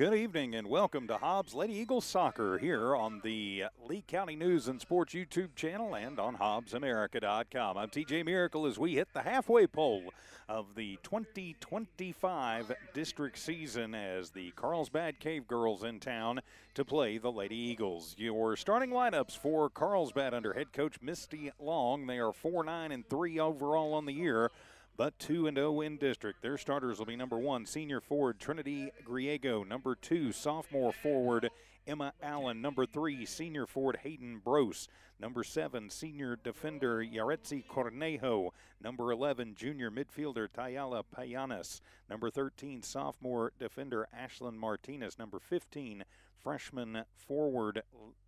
Good evening and welcome to Hobbs Lady Eagles Soccer here on the Lee County News and Sports YouTube channel and on HobbsAmerica.com. I'm TJ Miracle as we hit the halfway pole of the 2025 district season as the Carlsbad Cavegirls in town to play the Lady Eagles. Your starting lineups for Carlsbad under head coach Misty Long. They are 4-9-3 overall on the year, but 2-0 in district. Their starters will be number 1, senior forward Trinity Griego. Number 2, sophomore forward Emma Allen. Number 3, senior forward Hayden Brose. Number 7, senior defender Yaretsi Cornejo. Number 11, junior midfielder Tayala Payanes. Number 13, sophomore defender Ashlyn Martinez. Number 15, freshman forward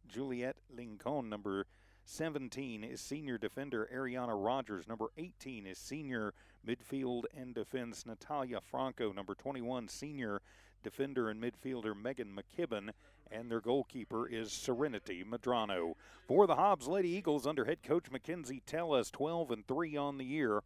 Juliette Lincoln. Number 17 is senior defender Ariana Rogers. Number 18 is senior midfield and defense Natalia Franco. Number 21, senior defender and midfielder Megan McKibben. And their goalkeeper is Serenity Madrano. For the Hobbs Lady Eagles under head coach Mackenzie Tellis, 12-3 on the year,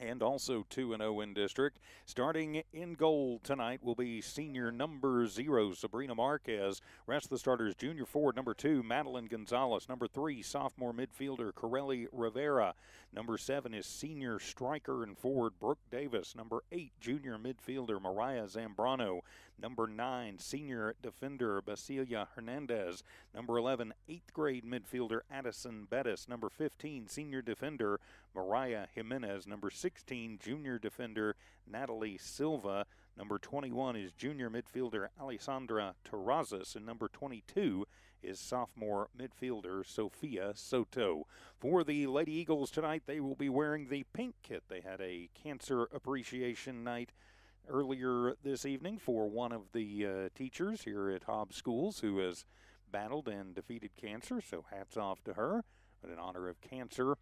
and also 2-0 in district. Starting in goal tonight will be senior number 0, Sabrina Marquez. Rest of the starters, junior forward number 2, Madeline Gonzalez. Number 3, sophomore midfielder Corelli Rivera. Number 7 is senior striker and forward Brooke Davis. Number 8, junior midfielder Mariah Zambrano. Number 9, senior defender Basilia Hernandez. Number 11, 8th grade midfielder Addison Bettis. Number 15, senior defender Mariah Jimenez. Number 16, junior defender Natalie Silva. Number 21 is junior midfielder Alessandra Terrazas. And number 22 is sophomore midfielder Sophia Soto. For the Lady Eagles tonight, they will be wearing the pink kit. They had a cancer appreciation night earlier this evening for one of the teachers here at Hobbs Schools who has battled and defeated cancer, so hats off to her. But in honor of cancer,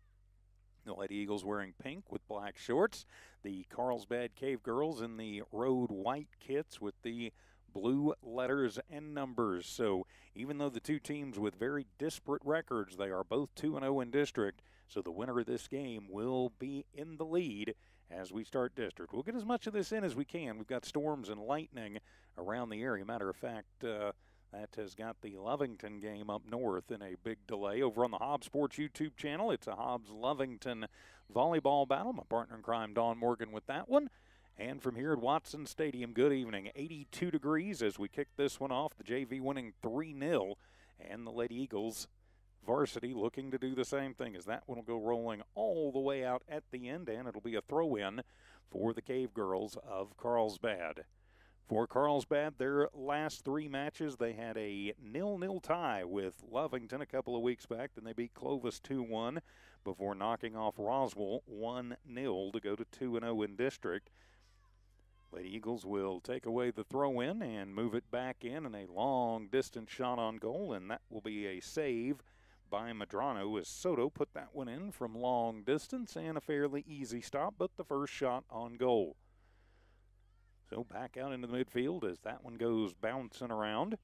the Lady Eagles wearing pink with black shorts. The Carlsbad Cavegirls in the road white kits with the blue letters and numbers. So even though the two teams with very disparate records, they are both 2-0 in district. So the winner of this game will be in the lead as we start district. We'll get as much of this in as we can. We've got storms and lightning around the area. Matter of fact, that has got the Lovington game up north in a big delay. Over on the Hobbs Sports YouTube channel, it's a Hobbs-Lovington volleyball battle. My partner in crime, Dawn Morgan, with that one. And from here at Watson Stadium, good evening. 82 degrees as we kick this one off. The JV winning 3-0. And the Lady Eagles varsity looking to do the same thing as that one will go rolling all the way out at the end. And it'll be a throw-in for the Cavegirls of Carlsbad. For Carlsbad, their last 3 matches, they had a 0-0 tie with Lovington a couple of weeks back. Then they beat Clovis 2-1 before knocking off Roswell 1-0 to go to 2-0 in district. Lady Eagles will take away the throw-in and move it back in a long-distance shot on goal, and that will be a save by Madrano as Soto put that one in from long distance, and a fairly easy stop, but the first shot on goal. So back out into the midfield as that one goes bouncing around.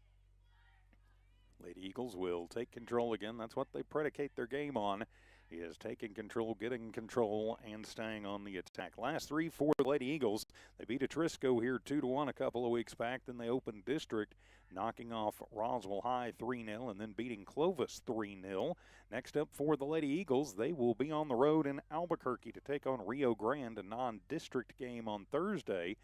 Lady Eagles will take control again. That's what they predicate their game on, is taking control, getting control, and staying on the attack. Last 3 for the Lady Eagles. They beat Atrisco here 2-1 a couple of weeks back. Then they opened district, knocking off Roswell High 3-0 and then beating Clovis 3-0. Next up for the Lady Eagles, they will be on the road in Albuquerque to take on Rio Grande, a non-district game on Thursday.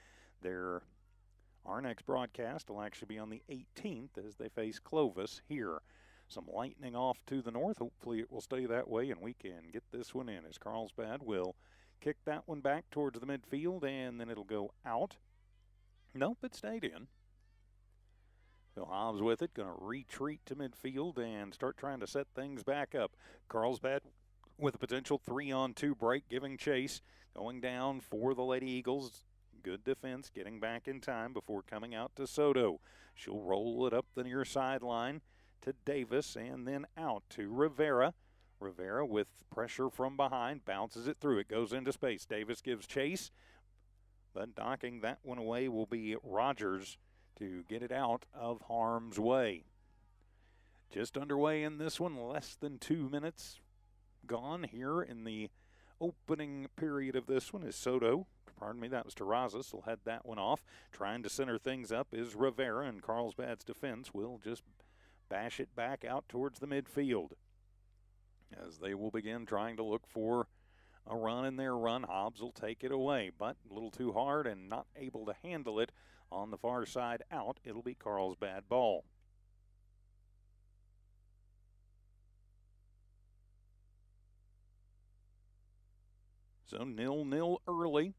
Our next broadcast will actually be on the 18th as they face Clovis here. Some lightning off to the north. Hopefully it will stay that way and we can get this one in as Carlsbad will kick that one back towards the midfield and then it'll go out. Nope, it stayed in. So Hobbs with it, going to retreat to midfield and start trying to set things back up. Carlsbad with a potential 3-on-2 break, giving chase, going down for the Lady Eagles. Good defense, getting back in time before coming out to Soto. She'll roll it up the near sideline to Davis and then out to Rivera. Rivera with pressure from behind, bounces it through. It goes into space. Davis gives chase, but knocking that one away will be Rogers to get it out of harm's way. Just underway in this one, less than 2 minutes gone here in the opening period of this one as Soto pardon me, that was Terrazas. Will head that one off. Trying to center things up is Rivera, and Carlsbad's defense will just bash it back out towards the midfield as they will begin trying to look for a run in their run. Hobbs will take it away, but a little too hard and not able to handle it on the far side out. It'll be Carlsbad ball. So 0-0 early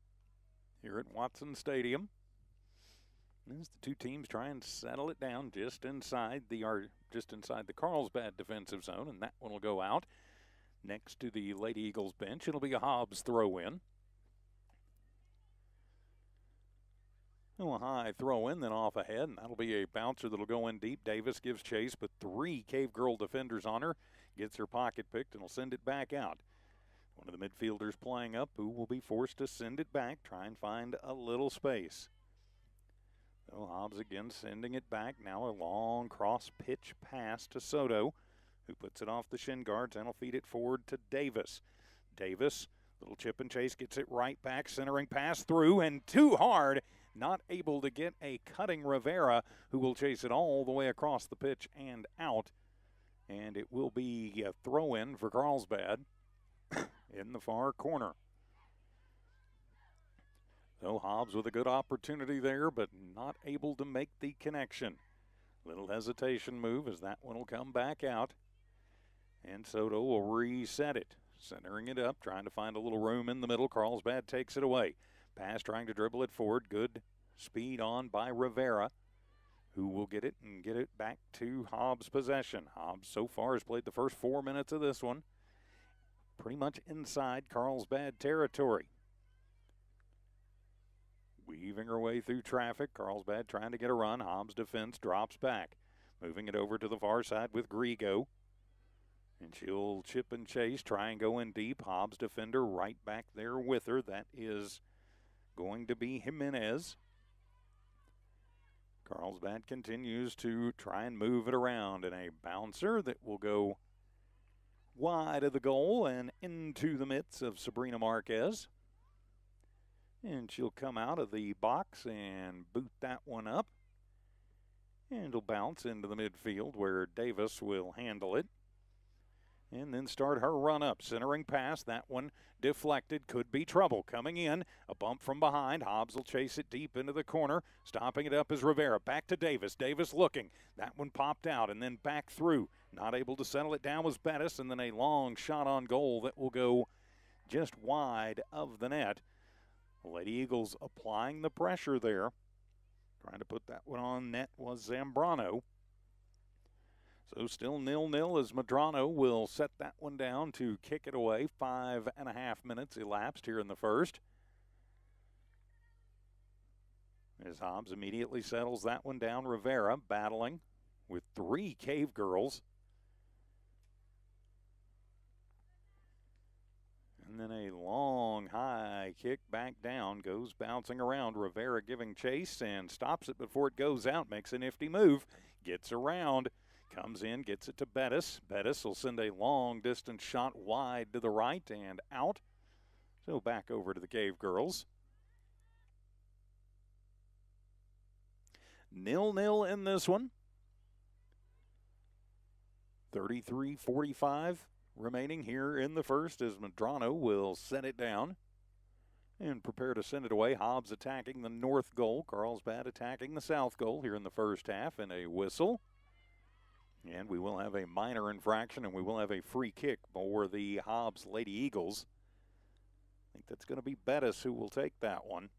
here at Watson Stadium. As the two teams try and settle it down just inside the Carlsbad defensive zone, and that one will go out next to the Lady Eagles bench. It'll be a Hobbs throw in. A high throw in, then off ahead, and that'll be a bouncer that'll go in deep. Davis gives chase, but 3 Cave Girl defenders on her. Gets her pocket picked and will send it back out. One of the midfielders playing up who will be forced to send it back, try and find a little space. So Hobbs again sending it back. Now a long cross pitch pass to Soto, who puts it off the shin guards and will feed it forward to Davis. Davis, little chip and chase, gets it right back, centering pass through and too hard. Not able to get a cutting Rivera, who will chase it all the way across the pitch and out. And it will be a throw in for Carlsbad in the far corner. So Hobbs with a good opportunity there, but not able to make the connection. Little hesitation move as that one will come back out. And Soto will reset it, centering it up, trying to find a little room in the middle. Carlsbad takes it away. Pass trying to dribble it forward. Good speed on by Rivera, who will get it and get it back to Hobbs' possession. Hobbs so far has played the first 4 minutes of this one pretty much inside Carlsbad territory. Weaving her way through traffic. Carlsbad trying to get a run. Hobbs' defense drops back. Moving it over to the far side with Grigo. And she'll chip and chase, try and go in deep. Hobbs' defender right back there with her. That is going to be Jimenez. Carlsbad continues to try and move it around in a bouncer that will go wide of the goal and into the midst of Sabrina Marquez. And she'll come out of the box and boot that one up. And it'll bounce into the midfield where Davis will handle it. And then start her run up. Centering pass. That one deflected. Could be trouble. Coming in. A bump from behind. Hobbs will chase it deep into the corner. Stopping it up is Rivera. Back to Davis. Davis looking. That one popped out and then back through. Not able to settle it down was Bettis. And then a long shot on goal that will go just wide of the net. The Lady Eagles applying the pressure there. Trying to put that one on net was Zambrano. So still 0-0 as Medrano will set that one down to kick it away. 5.5 minutes elapsed here in the first. As Hobbs immediately settles that one down. Rivera battling with 3 Cave Girls. And then a long high kick back down, goes bouncing around. Rivera giving chase and stops it before it goes out. Makes a nifty move, gets around. Comes in, gets it to Bettis. Bettis will send a long distance shot wide to the right and out. So back over to the Cave Girls. 0-0 in this one. 33-45 remaining here in the first as Medrano will set it down and prepare to send it away. Hobbs attacking the north goal. Carlsbad attacking the south goal here in the first half, and a whistle. And we will have a minor infraction, and we will have a free kick for the Hobbs Lady Eagles. I think that's going to be Bettis who will take that one.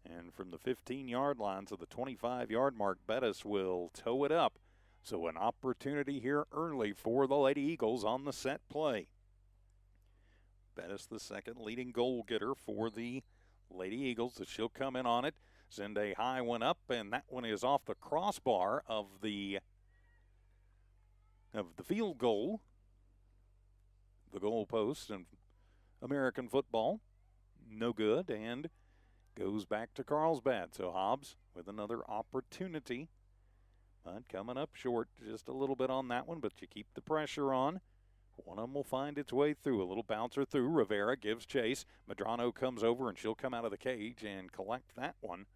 And from the 15-yard line to the 25-yard mark, Bettis will tow it up. So an opportunity here early for the Lady Eagles on the set play. Bettis, the second leading goal getter for the Lady Eagles. She'll come in on it, send a high one up, and that one is off the crossbar of the field goal, the goal post in American football. No good, and goes back to Carlsbad. So Hobbs with another opportunity, but coming up short just a little bit on that one, but you keep the pressure on. One of them will find its way through. A little bouncer through. Rivera gives chase. Medrano comes over, and she'll come out of the cage and collect that one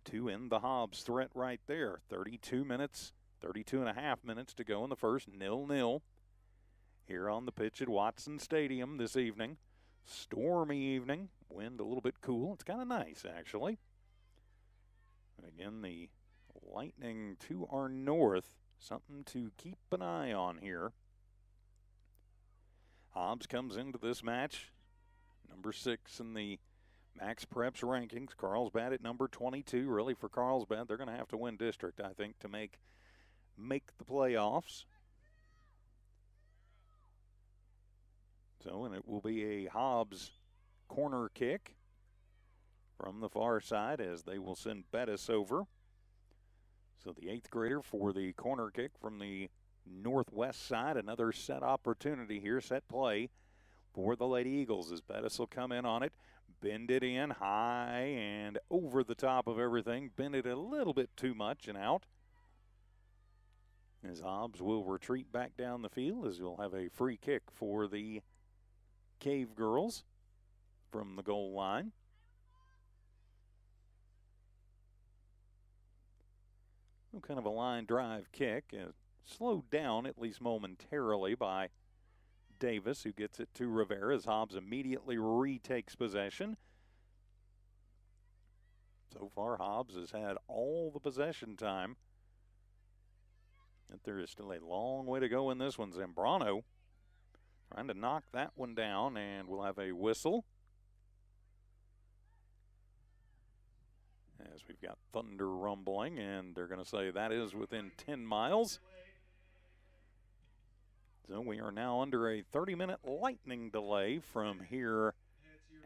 to end the Hobbs threat right there. 32 minutes, 32 and a half minutes to go in the first. 0-0 here on the pitch at Watson Stadium this evening. Stormy evening. Wind a little bit cool. It's kind of nice, actually. And again, the Lightning to our north. Something to keep an eye on here. Hobbs comes into this match, number 6 in the Max Preps rankings. Carlsbad at number 22. Really, for Carlsbad, they're going to have to win district, I think, to make the playoffs. So, and it will be a Hobbs corner kick from the far side as they will send Bettis over. So the 8th grader for the corner kick from the northwest side. Another set opportunity here, set play for the Lady Eagles as Bettis will come in on it, bend it in high and over the top of everything, bend it a little bit too much and out. As Hobbs will retreat back down the field as we'll have a free kick for the Cavegirls from the goal line. Kind of a line drive kick, slowed down at least momentarily by Davis, who gets it to Rivera as Hobbs immediately retakes possession. So far, Hobbs has had all the possession time. But there is still a long way to go in this one. Zambrano trying to knock that one down, and we'll have a whistle. As we've got thunder rumbling, and they're going to say that is within 10 miles. So we are now under a 30-minute lightning delay from here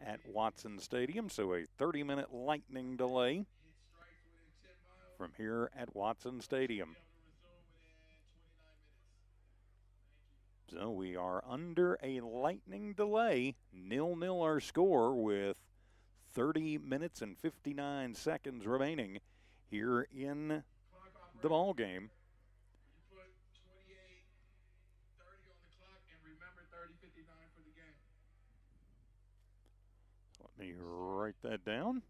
at Watson Stadium. So a 30-minute lightning delay from here at Watson Stadium. So we are under a lightning delay. 0-0 our score with 30 minutes and 59 seconds remaining here in the ball game. You put 28:30 on the clock and remember 30:59 for the game. Let me write that down.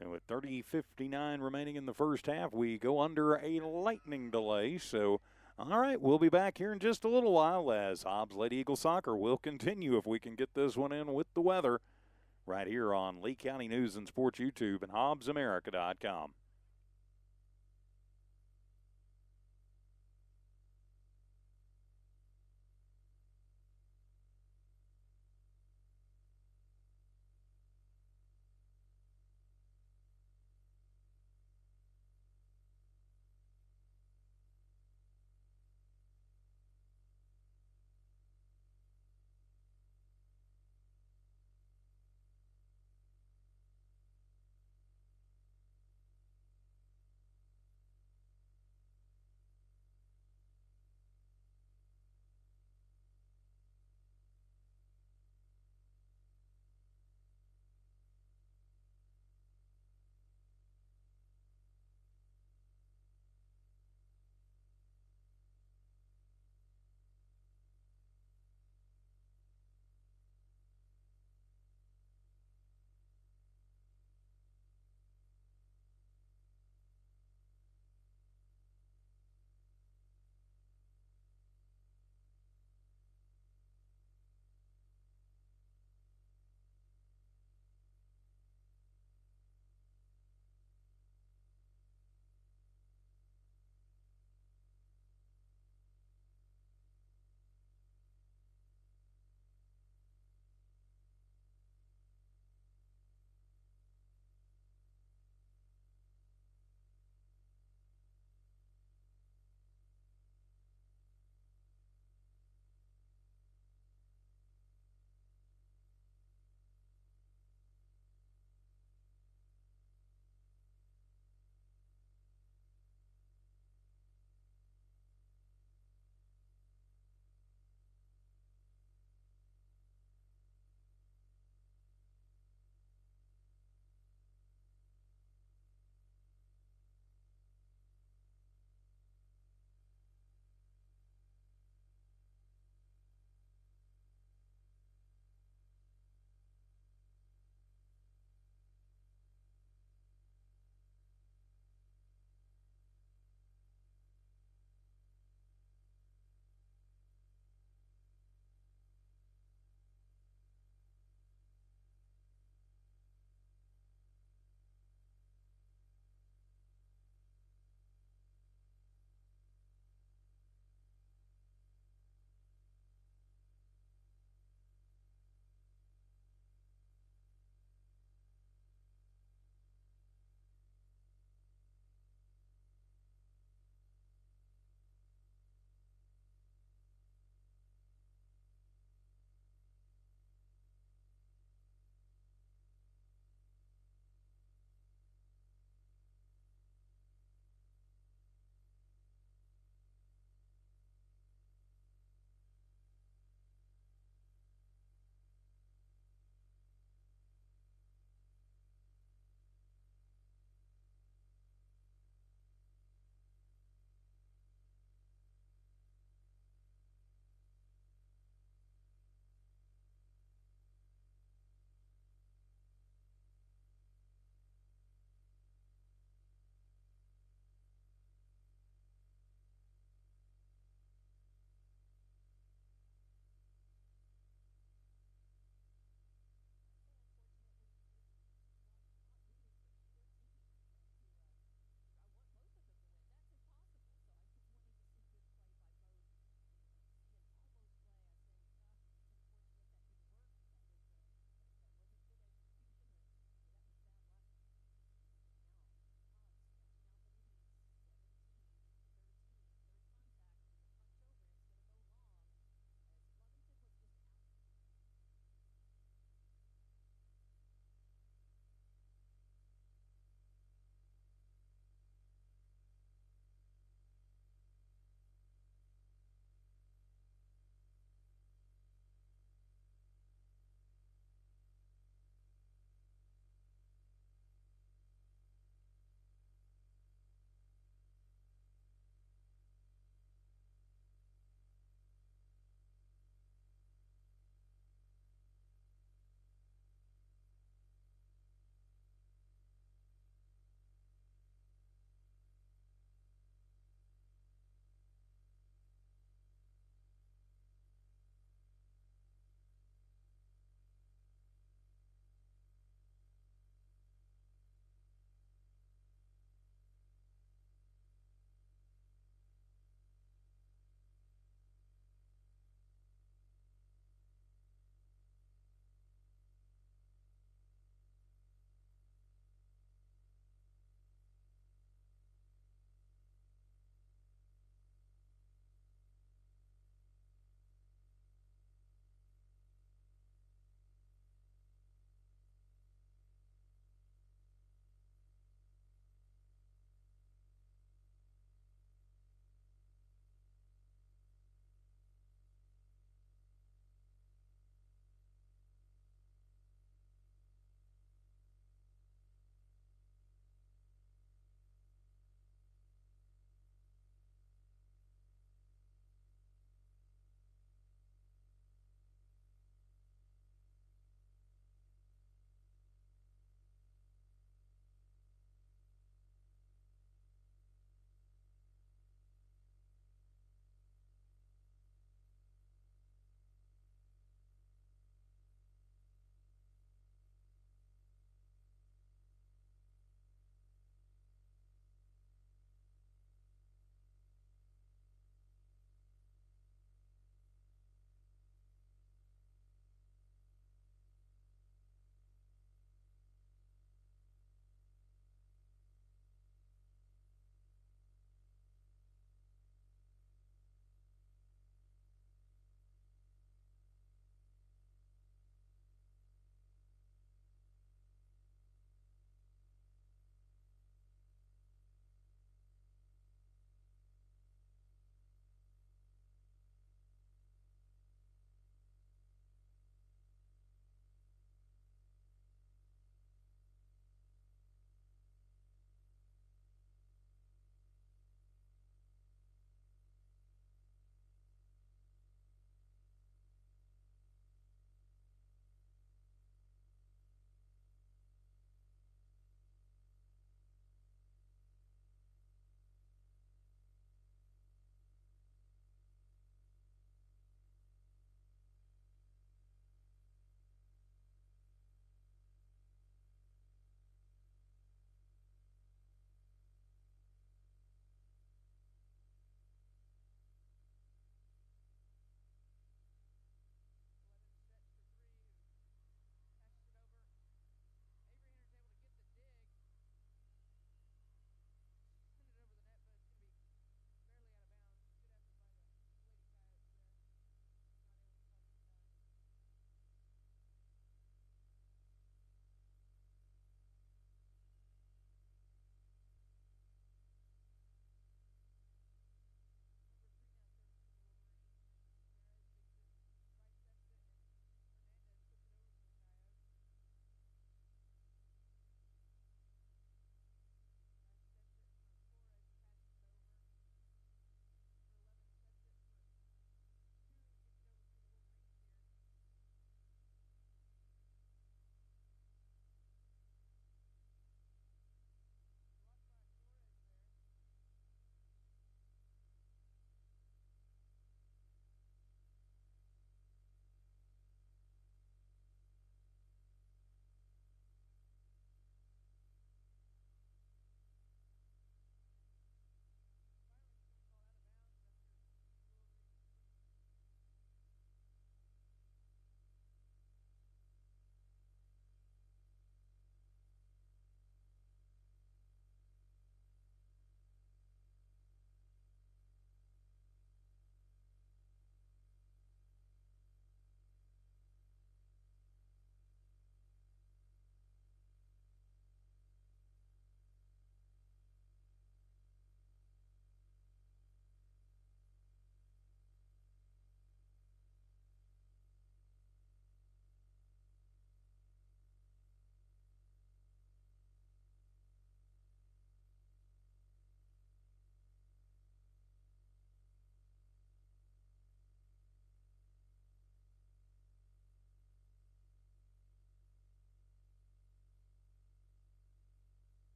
And with 30:59 remaining in the first half, we go under a lightning delay. So, all right, we'll be back here in just a little while as Hobbs Lady Eagle Soccer will continue if we can get this one in with the weather. Right here on Lee County News and Sports YouTube and HobbsAmerica.com.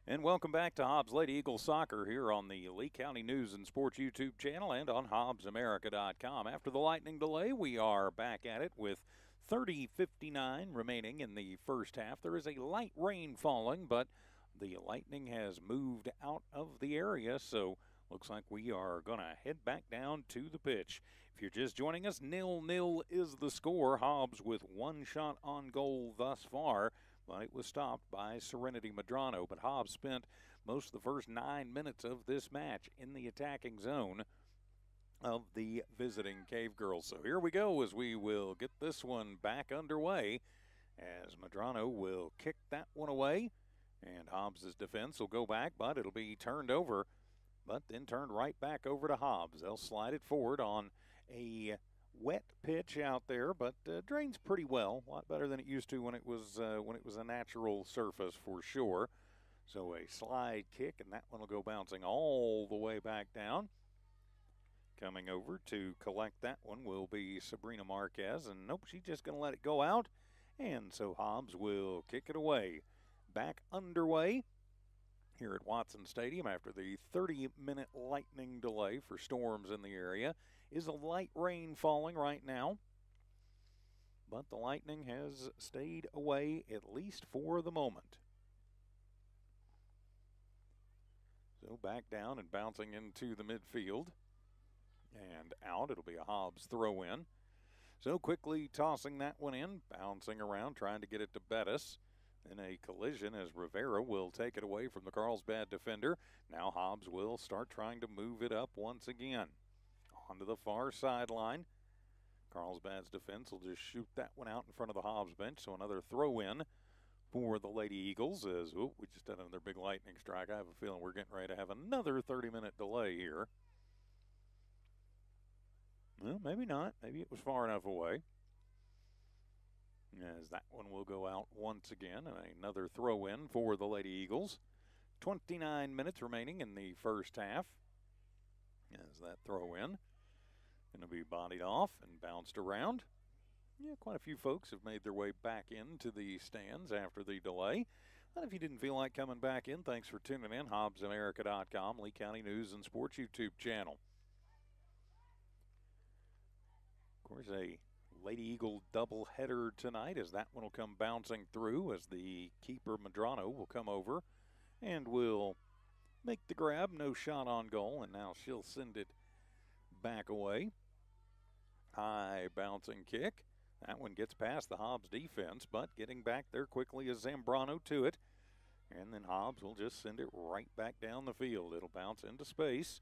And welcome back to Hobbs Lady Eagle Soccer here on the Lee County News and Sports YouTube channel and on HobbsAmerica.com. After the lightning delay, we are back at it with 30:59 remaining in the first half. There is a light rain falling, but the lightning has moved out of the area, so looks like we are going to head back down to the pitch. If you're just joining us, 0-0 is the score. Hobbs with one shot on goal thus far, but it was stopped by Serenity Medrano. But Hobbs spent most of the first 9 minutes of this match in the attacking zone of the visiting Cavegirls. So here we go as we will get this one back underway as Medrano will kick that one away. And Hobbs' defense will go back, but it'll be turned over, but then turned right back over to Hobbs. They'll slide it forward on a wet pitch out there, but drains pretty well. A lot better than it used to when it was a natural surface for sure. So a slide kick, and that one will go bouncing all the way back down. Coming over to collect that one will be Sabrina Marquez, and nope, she's just going to let it go out. And so Hobbs will kick it away. Back underway here at Watson Stadium after the 30-minute lightning delay for storms in the area. Is a light rain falling right now, but the lightning has stayed away at least for the moment. So back down and bouncing into the midfield and out. It'll be a Hobbs throw in. So quickly tossing that one in, bouncing around, trying to get it to Bettis. In a collision as Rivera will take it away from the Carlsbad defender. Now Hobbs will start trying to move it up once again. Onto the far sideline. Carlsbad's defense will just shoot that one out in front of the Hobbs bench. So another throw in for the Lady Eagles as we just had another big lightning strike. I have a feeling we're getting ready to have another 30-minute delay here. Well, maybe not. Maybe it was far enough away. As that one will go out once again, and another throw in for the Lady Eagles. 29 minutes remaining in the first half. As that throw in, going to be bodied off and bounced around. Yeah, quite a few folks have made their way back into the stands after the delay. And if you didn't feel like coming back in, thanks for tuning in. HobbsAmerica.com, Lee County News and Sports YouTube channel. Of course, a Lady Eagle doubleheader tonight as that one will come bouncing through as the keeper Medrano will come over and will make the grab. No shot on goal, and now she'll send it back away. High bouncing kick. That one gets past the Hobbs defense, but getting back there quickly is Zambrano to it. And then Hobbs will just send it right back down the field. It'll bounce into space.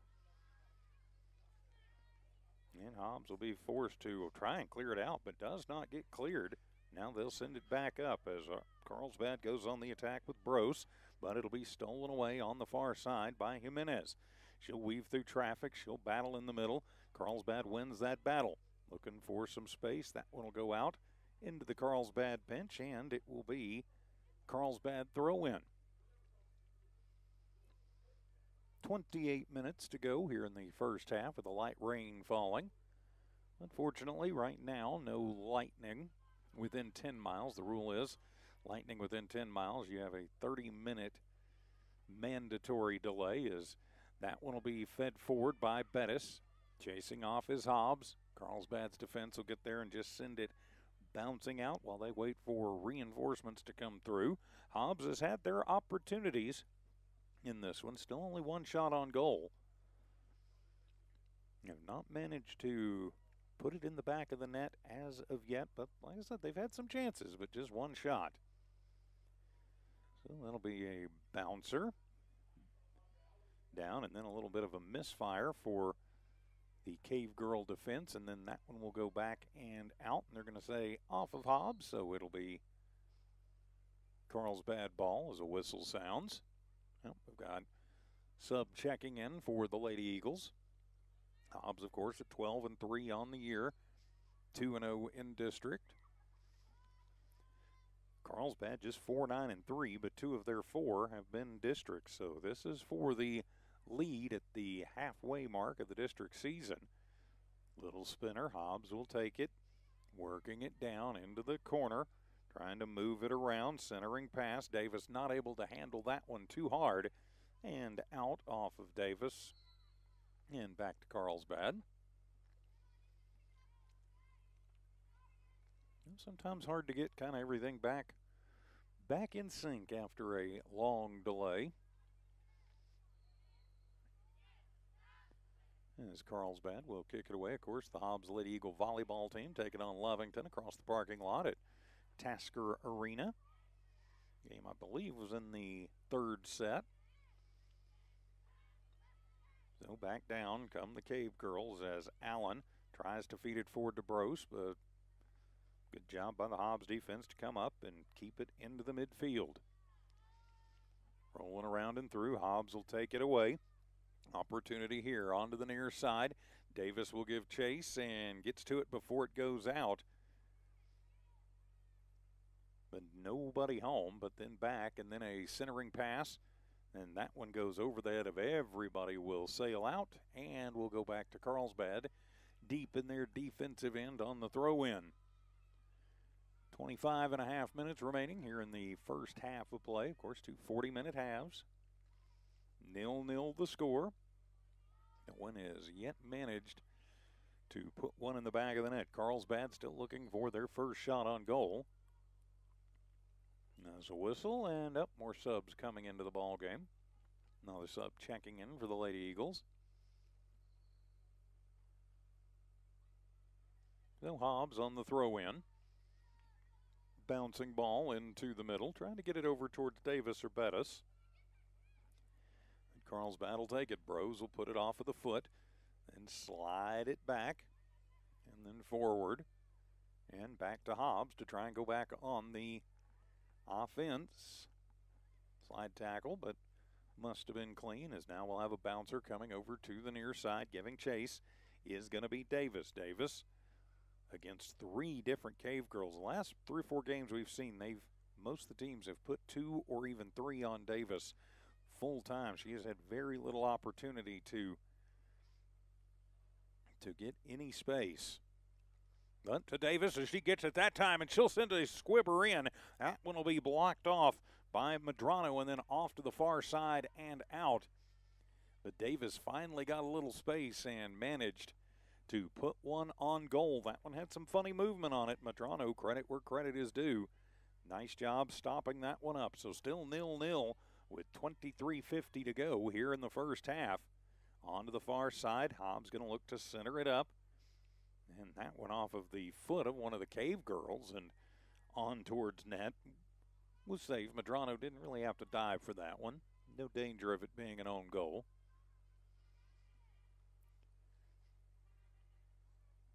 And Hobbs will be forced to try and clear it out, but does not get cleared. Now they'll send it back up as Carlsbad goes on the attack with Brose, but it'll be stolen away on the far side by Jimenez. She'll weave through traffic. She'll battle in the middle. Carlsbad wins that battle. Looking for some space. That one will go out into the Carlsbad bench, and it will be Carlsbad throw in. 28 minutes to go here in the first half with a light rain falling. Unfortunately, right now, no lightning within 10 miles. The rule is lightning within 10 miles. You have a 30-minute mandatory delay as that one will be fed forward by Bettis. Chasing off is Hobbs. Carlsbad's defense will get there and just send it bouncing out while they wait for reinforcements to come through. Hobbs has had their opportunities in this one. Still only one shot on goal. Have not managed to put it in the back of the net as of yet, but like I said, they've had some chances, but just one shot. So that'll be a bouncer down, and then a little bit of a misfire for the Cave Girl defense, and then that one will go back and out, and they're going to say off of Hobbs, so it'll be Carlsbad ball as a whistle sounds. Well, we've got sub checking in for the Lady Eagles. Hobbs, of course, at 12-3 on the year, 2-0 in district. Carlsbad just 4-9-3, but 2 of their 4 have been district. So this is for the lead at the halfway mark of the district season. Little spinner, Hobbs will take it, working it down into the corner, Trying to move it around, centering pass. Davis not able to handle that one too hard. And out off of Davis. And back to Carlsbad. Sometimes hard to get kind of everything back in sync after a long delay. As Carlsbad will kick it away. Of course, the Hobbs Lady Eagle volleyball team taking on Lovington across the parking lot at Tasker Arena. Game, I believe, was in the third set. So back down come the Cavegirls as Allen tries to feed it forward to Brose, but good job by the Hobbs defense to come up and keep it into the midfield. Rolling around and through, Hobbs will take it away. Opportunity here onto the near side. Davis will give chase and gets to it before it goes out. But nobody home, but then back, and then a centering pass. And that one goes over the head of everybody, will sail out, and we'll go back to Carlsbad deep in their defensive end on the throw-in. 25 and a half minutes remaining here in the first half of play. Of course, 2 40-minute halves. 0-0 the score. No one has yet managed to put one in the back of the net. Carlsbad still looking for their first shot on goal. There's a whistle, and up more subs coming into the ball game. Another sub checking in for the Lady Eagles. So Hobbs on the throw-in. Bouncing ball into the middle, trying to get it over towards Davis or Bettis. Carlsbad will take it. Brose will put it off of the foot, then slide it back, and then forward, and back to Hobbs to try and go back on the offense. Slide tackle, but must have been clean, as now we'll have a bouncer coming over to the near side. Giving chase is going to be Davis. Davis against 3 different Cavegirls. The last 3 or 4 games we've seen, most of the teams have put 2 or even 3 on Davis full time. She has had very little opportunity to get any space. But to Davis as she gets it that time, and she'll send a squibber in. That one will be blocked off by Medrano and then off to the far side and out. But Davis finally got a little space and managed to put one on goal. That one had some funny movement on it. Medrano, credit where credit is due. Nice job stopping that one up. So still 0-0 with 23:50 to go here in the first half. On to the far side. Hobbs going to look to center it up. And that went off of the foot of one of the Cavegirls and on towards net. Was safe. Medrano didn't really have to dive for that one. No danger of it being an own goal.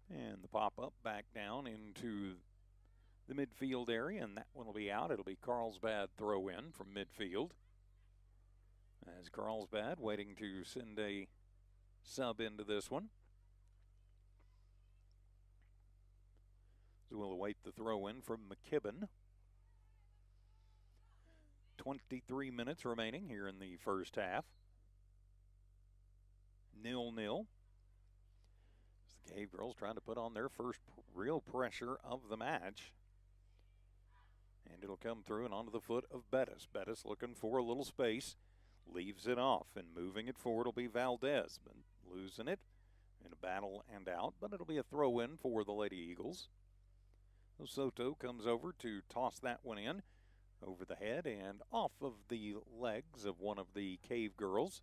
And the pop-up back down into the midfield area, and that one will be out. It'll be Carlsbad throw-in from midfield. As Carlsbad waiting to send a sub into this one. So we'll await the throw-in from McKibben. 23 minutes remaining here in the first half. 0-0. The Cavegirls trying to put on their first real pressure of the match. And it'll come through and onto the foot of Bettis. Bettis looking for a little space. Leaves it off, and moving it forward will be Valdez. But losing it in a battle and out, but it'll be a throw-in for the Lady Eagles. Soto comes over to toss that one in over the head and off of the legs of one of the Cavegirls.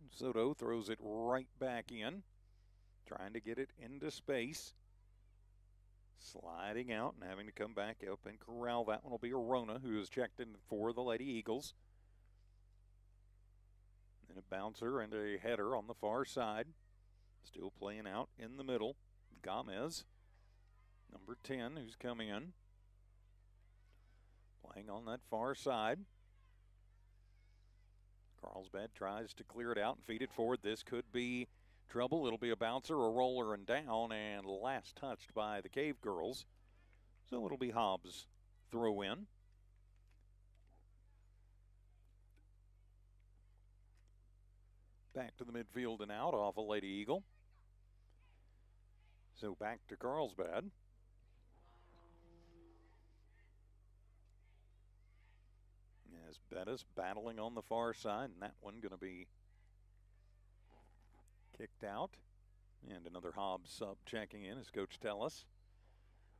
Soto throws it right back in, trying to get it into space. Sliding out and having to come back up and corral. That one will be Arona, who is checked in for the Lady Eagles. And a bouncer and a header on the far side. Still playing out in the middle. Gomez, number 10, who's coming in. Playing on that far side. Carlsbad tries to clear it out and feed it forward. This could be trouble. It'll be a bouncer, a roller, and down, and last touched by the Cavegirls. So it'll be Hobbs throw in. Back to the midfield and out off a Lady Eagle. So back to Carlsbad. As Bettis battling on the far side, and that one going to be kicked out. And another Hobbs sub checking in, as Coach Tellis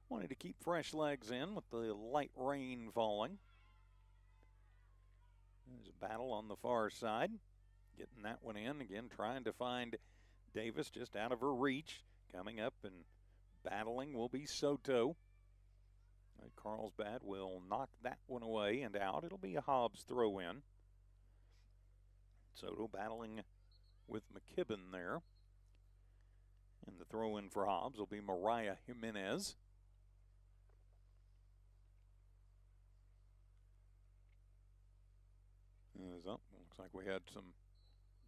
wanted to keep fresh legs in with the light rain falling. There's a battle on the far side. Getting that one in. Again, trying to find Davis just out of her reach. Coming up and battling will be Soto. Carlsbad will knock that one away and out. It'll be a Hobbs throw in. Soto battling with McKibben there. And the throw in for Hobbs will be Mariah Jimenez. Looks like we had some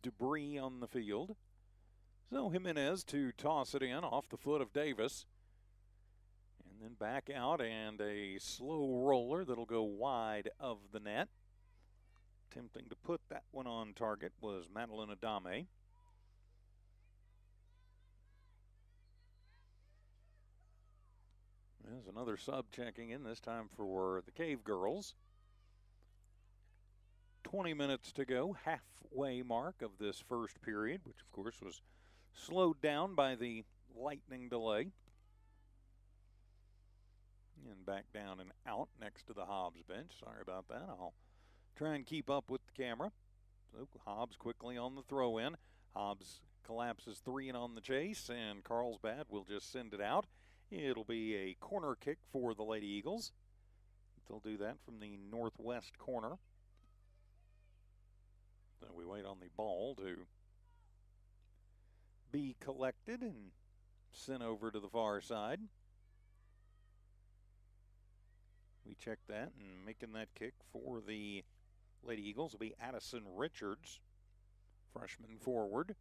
debris on the field. So Jimenez to toss it in off the foot of Davis. And then back out, and a slow roller that'll go wide of the net. Attempting to put that one on target was Madeline Adame. There's another sub checking in, this time for the Cavegirls. 20 minutes to go, halfway mark of this first period, which of course was slowed down by the lightning delay. And back down and out next to the Hobbs bench. Sorry about that. I'll try and keep up with the camera. So Hobbs quickly on the throw in. Hobbs collapses 3 and on the chase, and Carlsbad will just send it out. It'll be a corner kick for the Lady Eagles. They'll do that from the northwest corner. So we wait on the ball to be collected and sent over to the far side. We check that, and making that kick for the Lady Eagles will be Addison Richards, freshman forward.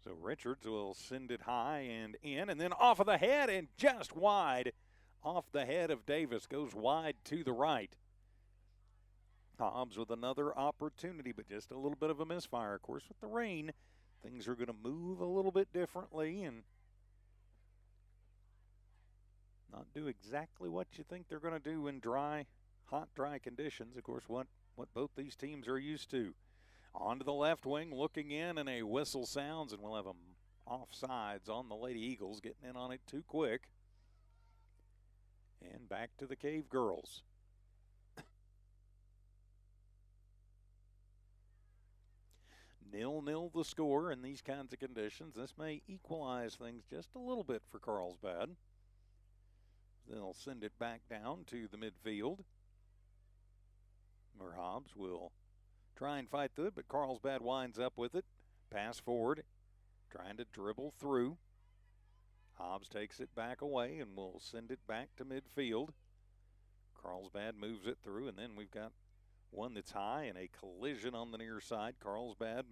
So Richards will send it high and in, and then off of the head and just wide off the head of Davis. Goes wide to the right. Hobbs with another opportunity, but just a little bit of a misfire. Of course, with the rain, things are going to move a little bit differently and not do exactly what you think they're going to do in hot, dry conditions. Of course, what both these teams are used to. On to the left wing, looking in, and a whistle sounds, and we'll have them offsides on the Lady Eagles, getting in on it too quick. And back to the Cavegirls. 0-0 the score in these kinds of conditions. This may equalize things just a little bit for Carlsbad. They'll send it back down to the midfield, where Hobbs will try and fight through it, but Carlsbad winds up with it. Pass forward, trying to dribble through. Hobbs takes it back away and will send it back to midfield. Carlsbad moves it through, and then we've got one that's high and a collision on the near side. Carlsbad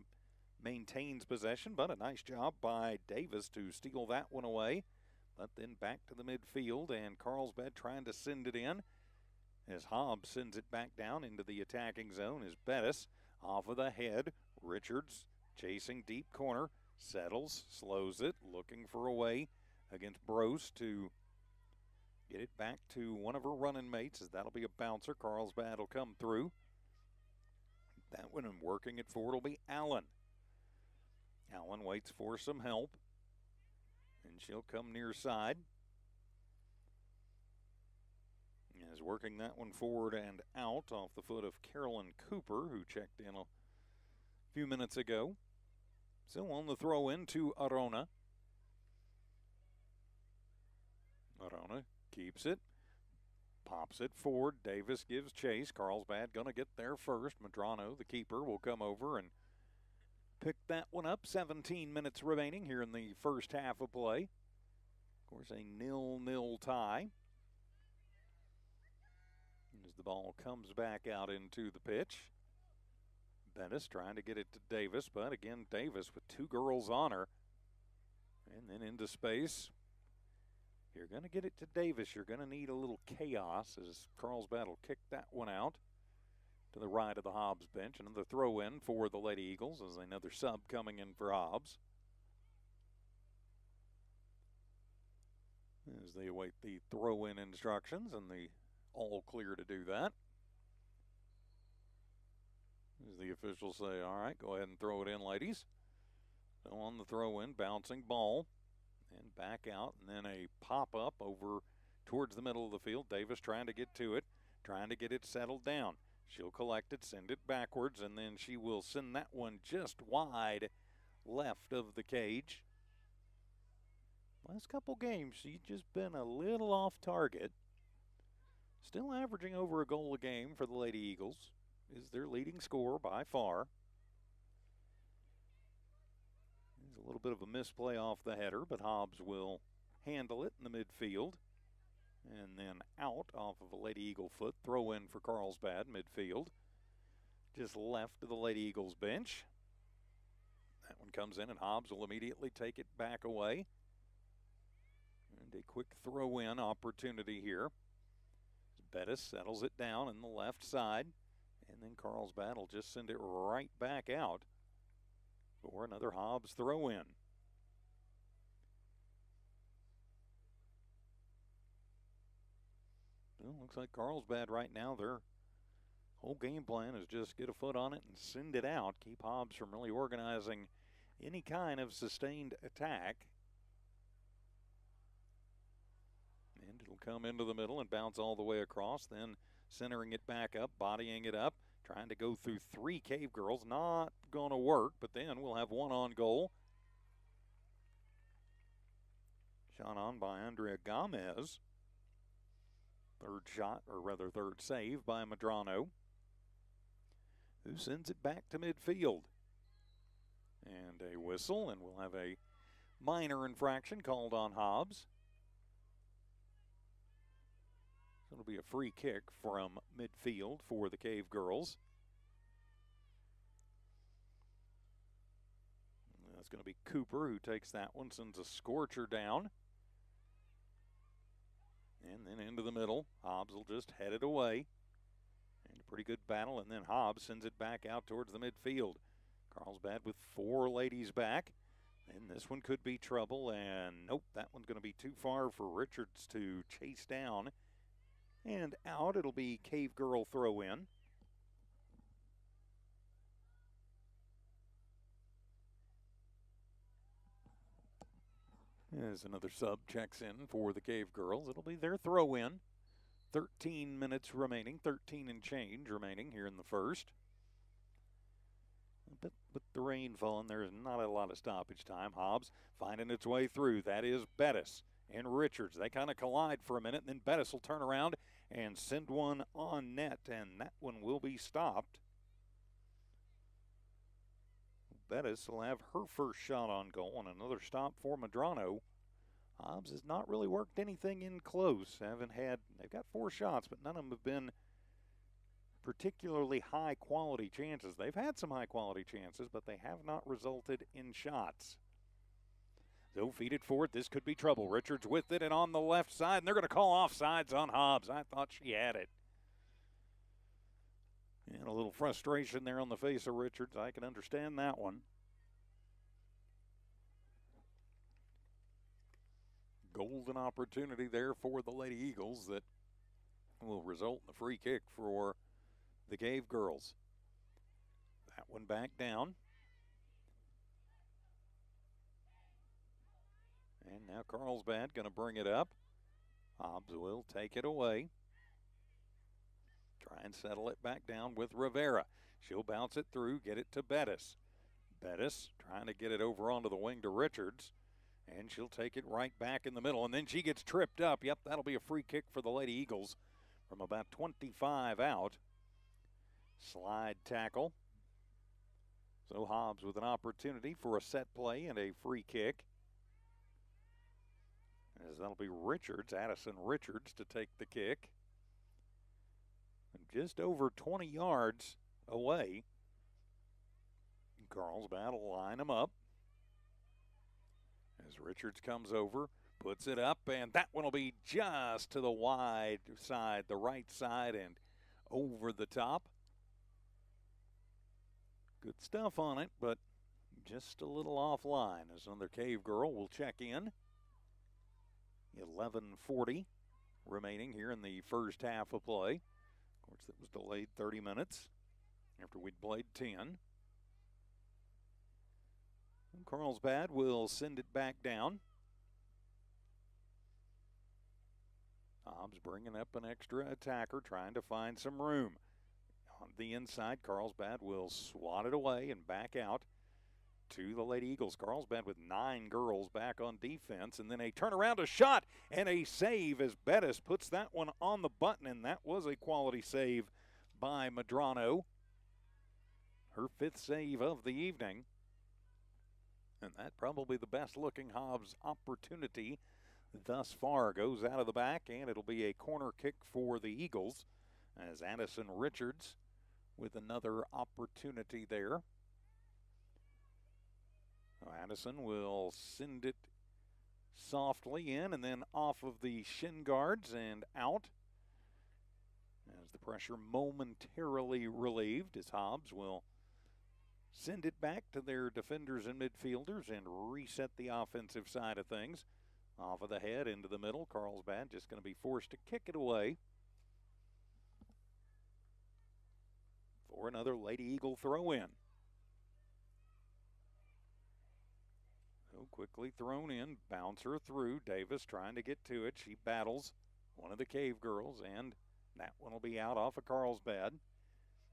maintains possession, but a nice job by Davis to steal that one away. But then back to the midfield, and Carlsbad trying to send it in. As Hobbs sends it back down into the attacking zone is Bettis. Off of the head, Richards chasing deep corner, settles, slows it, looking for a way against Brose to get it back to one of her running mates, as that'll be a bouncer. Carlsbad will come through. That one, and working it forward will be Allen. Allen waits for some help, and she'll come near side. Is working that one forward and out off the foot of Carolyn Cooper, who checked in a few minutes ago. So on the throw in to Arona. Arona keeps it, pops it forward. Davis gives chase. Carlsbad going to get there first. Madrano, the keeper, will come over and pick that one up. 17 minutes remaining here in the first half of play. Of course, a 0-0 tie. As the ball comes back out into the pitch. Bettis trying to get it to Davis, but again, Davis with 2 girls on her. And then into space. You're going to get it to Davis. You're going to need a little chaos as Carlsbad will kick that one out to the right of the Hobbs bench. Another throw in for the Lady Eagles as another sub coming in for Hobbs. As they await the throw in instructions and the all clear to do that. As the officials say, all right, go ahead and throw it in, ladies. So on the throw in, bouncing ball, and back out, and then a pop up over towards the middle of the field. Davis trying to get to it, trying to get it settled down. She'll collect it, send it backwards, and then she will send that one just wide left of the cage. Last couple games, she's just been a little off target. Still averaging over a goal a game for the Lady Eagles. Is their leading scorer by far. There's a little bit of a misplay off the header, but Hobbs will handle it in the midfield. And then out off of a Lady Eagle foot. Throw in for Carlsbad midfield. Just left of the Lady Eagles bench. That one comes in and Hobbs will immediately take it back away. And a quick throw in opportunity here. Bettis settles it down in the left side. And then Carlsbad will just send it right back out for another Hobbs throw in. Well, looks like Carlsbad right now, their whole game plan is just get a foot on it and send it out. Keep Hobbs from really organizing any kind of sustained attack. And it'll come into the middle and bounce all the way across, then centering it back up, bodying it up, trying to go through three Cavegirls. Not going to work, but then we'll have one on goal. Shot on by Andrea Gomez. Third shot, or rather third save by Medrano, who sends it back to midfield. And a whistle, and we'll have a minor infraction called on Hobbs. So it'll be a free kick from midfield for the Cavegirls. That's going to be Cooper who takes that one, sends a scorcher down. And then into the middle. Hobbs will just head it away. And a pretty good battle, and then Hobbs sends it back out towards the midfield. Carlsbad with four ladies back. And this one could be trouble, and nope, that one's going to be too far for Richards to chase down. And out, it'll be Cavegirl throw in. As another sub checks in for the Cavegirls, it'll be their throw in. 13 minutes remaining, 13 and change remaining here in the first. But with the rain falling, there's not a lot of stoppage time. Hobbs finding its way through. That is Bettis and Richards. They kind of collide for a minute, and then Bettis will turn around and send one on net, and that one will be stopped. Bettis will have her first shot on goal, and another stop for Medrano. Hobbs has not really worked anything in close. They've got four shots, but none of them have been particularly high quality chances. They've had some high quality chances, but they have not resulted in shots. So feed it forward. This could be trouble. Richards with it and on the left side, and they're going to call offsides on Hobbs. I thought she had it. And a little frustration there on the face of Richards. I can understand that one. Golden opportunity there for the Lady Eagles that will result in a free kick for the Cavegirls. That one back down. And now Carlsbad going to bring it up. Hobbs will take it away. Try and settle it back down with Rivera. She'll bounce it through, get it to Bettis. Bettis trying to get it over onto the wing to Richards. And she'll take it right back in the middle. And then she gets tripped up. Yep, that'll be a free kick for the Lady Eagles from about 25 out. Slide tackle. So Hobbs with an opportunity for a set play and a free kick. As that'll be Richards, Addison Richards, to take the kick. And just over 20 yards away. Carlsbad will line them up. As Richards comes over, puts it up, and that one will be just to the wide side, the right side, and over the top. Good stuff on it, but just a little offline as another Cavegirl will check in. 11:40 remaining here in the first half of play. Of course, that was delayed 30 minutes. after we'd played 10. And Carlsbad will send it back down. Hobbs bringing up an extra attacker, trying to find some room. On the inside, Carlsbad will swat it away and back out to the Lady Eagles. Carlsbad with 9 girls back on defense, and then a turnaround, a shot, and a save as Bettis puts that one on the button, and that was a quality save by Medrano. Her 5th save of the evening. And that probably the best looking Hobbs opportunity thus far. Goes out of the back, and it'll be a corner kick for the Eagles as Addison Richards with another opportunity there. Addison will send it softly in and then off of the shin guards and out as the pressure momentarily relieved, as Hobbs will send it back to their defenders and midfielders and reset the offensive side of things. Off of the head into the middle. Carlsbad just going to be forced to kick it away for another Lady Eagle throw in. So quickly thrown in, bouncer through. Davis trying to get to it. She battles one of the Cavegirls, and that one will be out off of Carlsbad.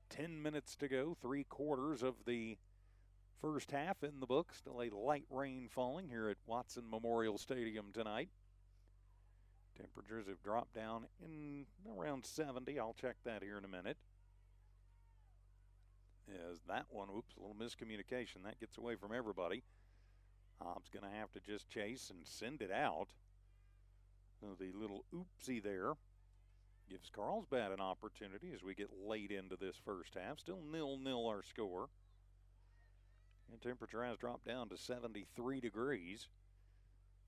10 minutes to go, 3/4 of the first half in the book. Still a light rain falling here at Watson Memorial Stadium tonight. Temperatures have dropped down in around 70. I'll check that here in a minute. As that one, oops, a little miscommunication. That gets away from everybody. Hobbs going to have to just chase and send it out. So the little oopsie there gives Carlsbad an opportunity as we get late into this first half. Still 0-0 our score. And temperature has dropped down to 73 degrees.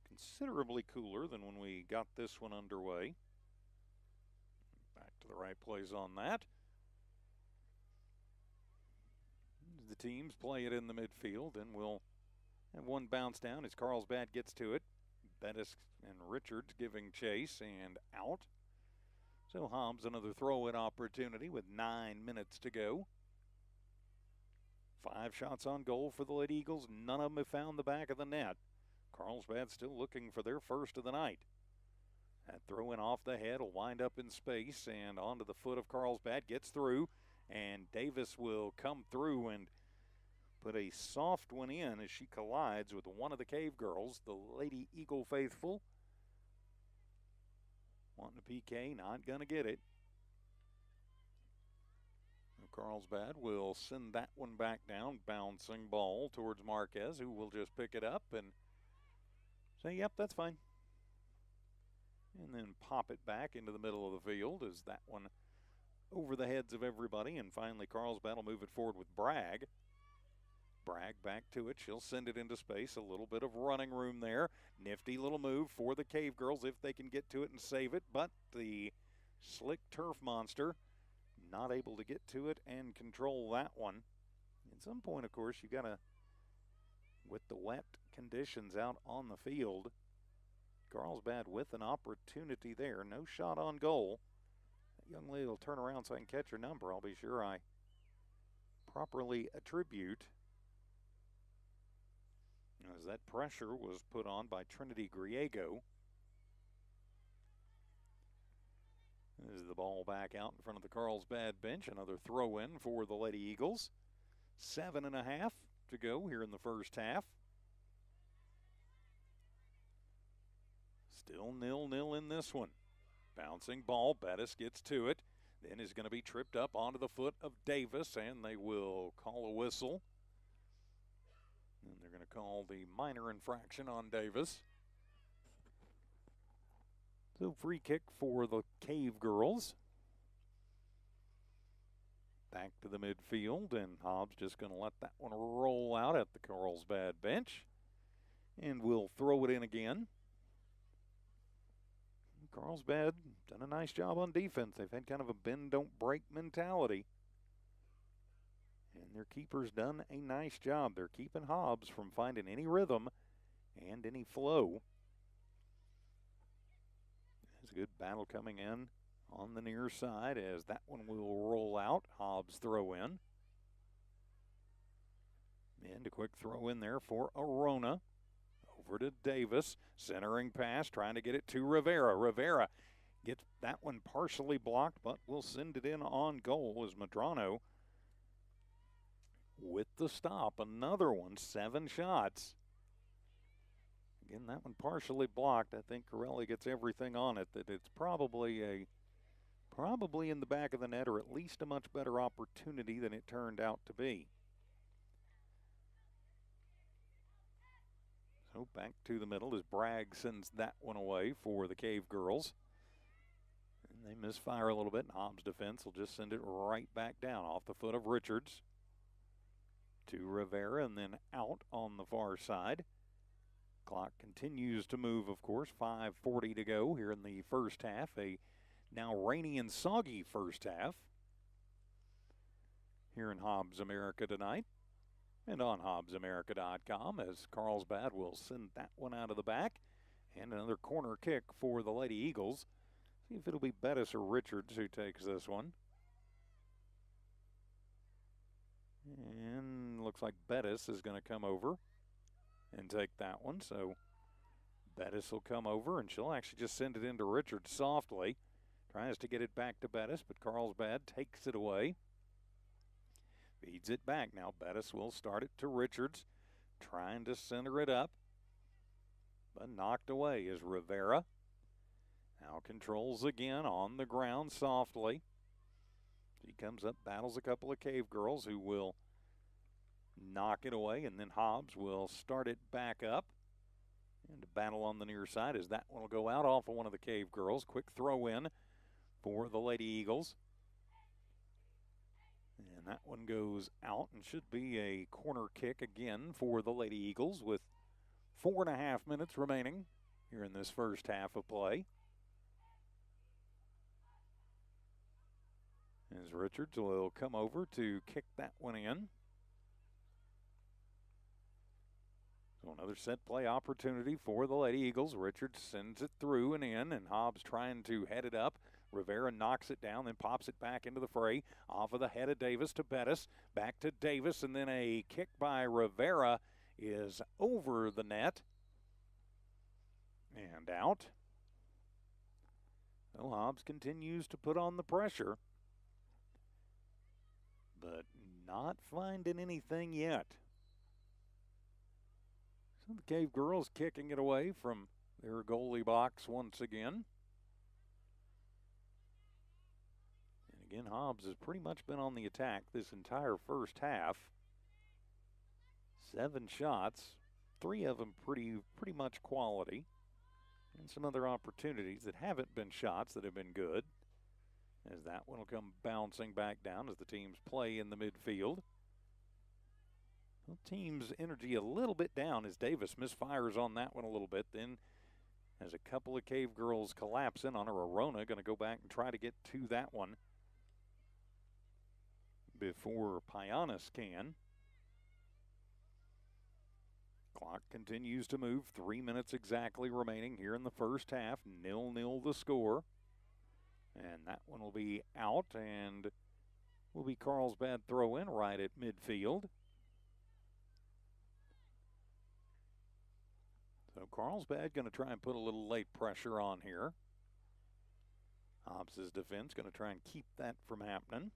Considerably cooler than when we got this one underway. Back to the right place on that. The teams play it in the midfield, and we'll have one bounce down as Carlsbad gets to it. Bettis and Richards giving chase and out. So Hobbs another throw-in opportunity with 9 minutes to go. 5 shots on goal for the Lady Eagles. None of them have found the back of the net. Carlsbad still looking for their first of the night. That throw in off the head will wind up in space and onto the foot of Carlsbad. Gets through, and Davis will come through and put a soft one in as she collides with one of the Cavegirls, the Lady Eagle faithful. Wanting a PK, not going to get it. Carlsbad will send that one back down, bouncing ball towards Marquez, who will just pick it up and say, yep, that's fine. And then pop it back into the middle of the field as that one over the heads of everybody. And finally, Carlsbad will move it forward with Bragg. Bragg back to it. She'll send it into space. A little bit of running room there. Nifty little move for the Cavegirls if they can get to it and save it. But the slick turf monster not able to get to it and control that one. At some point, of course, you got to, with the wet conditions out on the field, Carlsbad with an opportunity there. No shot on goal. That young lady will turn around so I can catch her number. I'll be sure I properly attribute, as that pressure was put on by Trinity Griego. This is the ball back out in front of the Carlsbad bench. Another throw in for the Lady Eagles. 7.5 to go here in the first half. Still 0-0 in this one. Bouncing ball. Bettis gets to it. Then is going to be tripped up onto the foot of Davis, and they will call a whistle. And they're going to call the minor infraction on Davis. So free kick for the Cavegirls. Back to the midfield, and Hobbs just going to let that one roll out at the Carlsbad bench. And we'll throw it in again. Carlsbad done a nice job on defense. They've had kind of a bend, don't break mentality. And their keeper's done a nice job. They're keeping Hobbs from finding any rhythm and any flow. There's a good battle coming in on the near side as that one will roll out. Hobbs throw in. And a quick throw in there for Arona. Over to Davis. Centering pass, trying to get it to Rivera. Rivera gets that one partially blocked, but will send it in on goal as Madrano with the stop. Another one, 7 shots. Again, that one partially blocked. I think Corelli gets everything on it, that it's probably in the back of the net, or at least a much better opportunity than it turned out to be. So back to the middle as Bragg sends that one away for the Cavegirls. And they misfire a little bit, and Hobbs' defense will just send it right back down off the foot of Richards to Rivera and then out on the far side. Clock continues to move, of course. 5:40 to go here in the first half. A now rainy and soggy first half here in Hobbs America tonight. And on HobbsAmerica.com as Carlsbad will send that one out of the back. And another corner kick for the Lady Eagles. See if it'll be Bettis or Richards who takes this one. And looks like Bettis is going to come over and take that one. So Bettis will come over, and she'll actually just send it into Richards softly. Tries to get it back to Bettis, but Carlsbad takes it away. Feeds it back. Now Bettis will start it to Richards, trying to center it up, but knocked away is Rivera. Now controls again on the ground softly. She comes up, battles a couple of Cavegirls who will knock it away, and then Hobbs will start it back up. And to battle on the near side as that one will go out off of one of the Cavegirls. Quick throw in for the Lady Eagles. And that one goes out and should be a corner kick again for the Lady Eagles with 4.5 minutes remaining here in this first half of play. As Richards will come over to kick that one in. So another set play opportunity for the Lady Eagles. Richards sends it through and in, and Hobbs trying to head it up. Rivera knocks it down, then pops it back into the fray. Off of the head of Davis to Bettis. Back to Davis, and then a kick by Rivera is over the net. And out. So Hobbs continues to put on the pressure, but not finding anything yet. So the Cavegirls kicking it away from their goalie box once again. And again, Hobbs has pretty much been on the attack this entire first half. 7 shots, 3 of them pretty much quality. And some other opportunities that haven't been shots that have been good. As that one will come bouncing back down as the teams play in the midfield. Well, team's energy a little bit down as Davis misfires on that one a little bit. Then as a couple of Cavegirls collapse in on her, Arona going to go back and try to get to that one before Pianis can. Clock continues to move. 3 minutes exactly remaining here in the first half. 0-0 the score. And that one will be out and will be Carlsbad throw in right at midfield. So Carlsbad going to try and put a little late pressure on here. Hobbs' defense going to try and keep that from happening.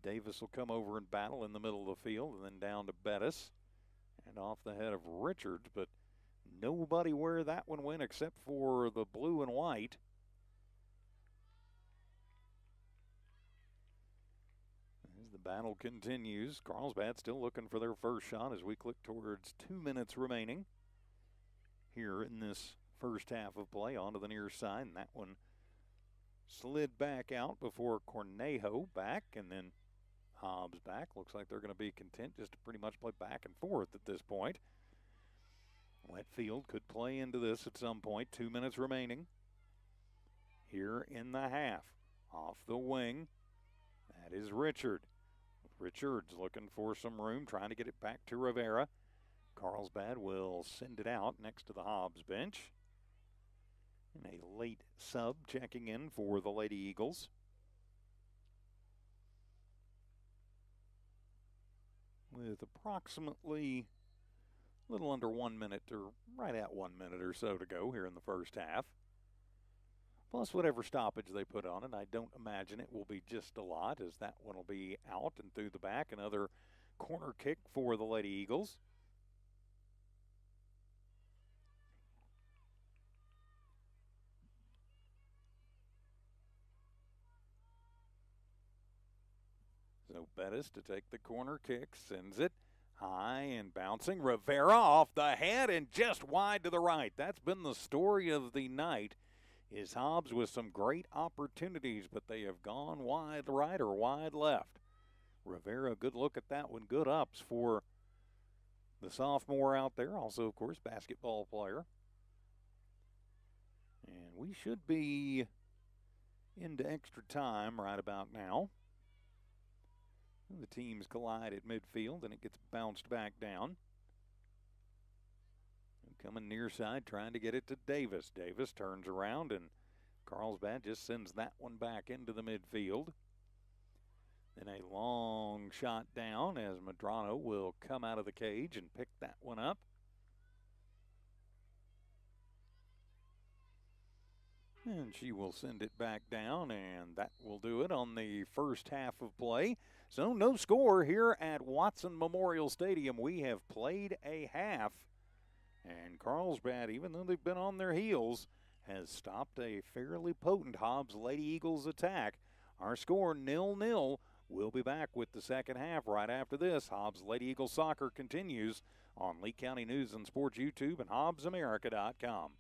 Davis will come over and battle in the middle of the field, and then down to Bettis and off the head of Richards, but nobody where that one went except for the blue and white. As the battle continues, Carlsbad still looking for their first shot as we click towards 2 minutes remaining here in this first half of play. Onto the near side, and that one slid back out before Cornejo back, and then Hobbs back. Looks like they're going to be content just to pretty much play back and forth at this point. Wetfield could play into this at some point. 2 minutes remaining here in the half. Off the wing, that is Richards looking for some room, trying to get it back to Rivera. Carlsbad will send it out next to the Hobbs bench. And a late sub checking in for the Lady Eagles. with approximately a little under 1 minute, or right at 1 minute or so to go here in the first half. Plus whatever stoppage they put on it. I don't imagine it will be just a lot, as that one will be out and through the back. Another corner kick for the Lady Eagles. So Bettis to take the corner kick, sends it high and bouncing. Rivera off the head and just wide to the right. That's been the story of the night, is Hobbs with some great opportunities, but they have gone wide right or wide left. Rivera, good look at that one. Good ups for the sophomore out there. Also, of course, basketball player. And we should be into extra time right about now. The teams collide at midfield, and it gets bounced back down. Coming near side, trying to get it to Davis. Davis turns around, and Carlsbad just sends that one back into the midfield. Then a long shot down as Medrano will come out of the cage and pick that one up. And she will send it back down, and that will do it on the first half of play. So no score here at Watson Memorial Stadium. We have played a half, and Carlsbad, even though they've been on their heels, has stopped a fairly potent Hobbs Lady Eagles attack. Our score 0-0. We'll be back with the second half right after this. Hobbs Lady Eagles Soccer continues on Lee County News and Sports YouTube and HobbsAmerica.com.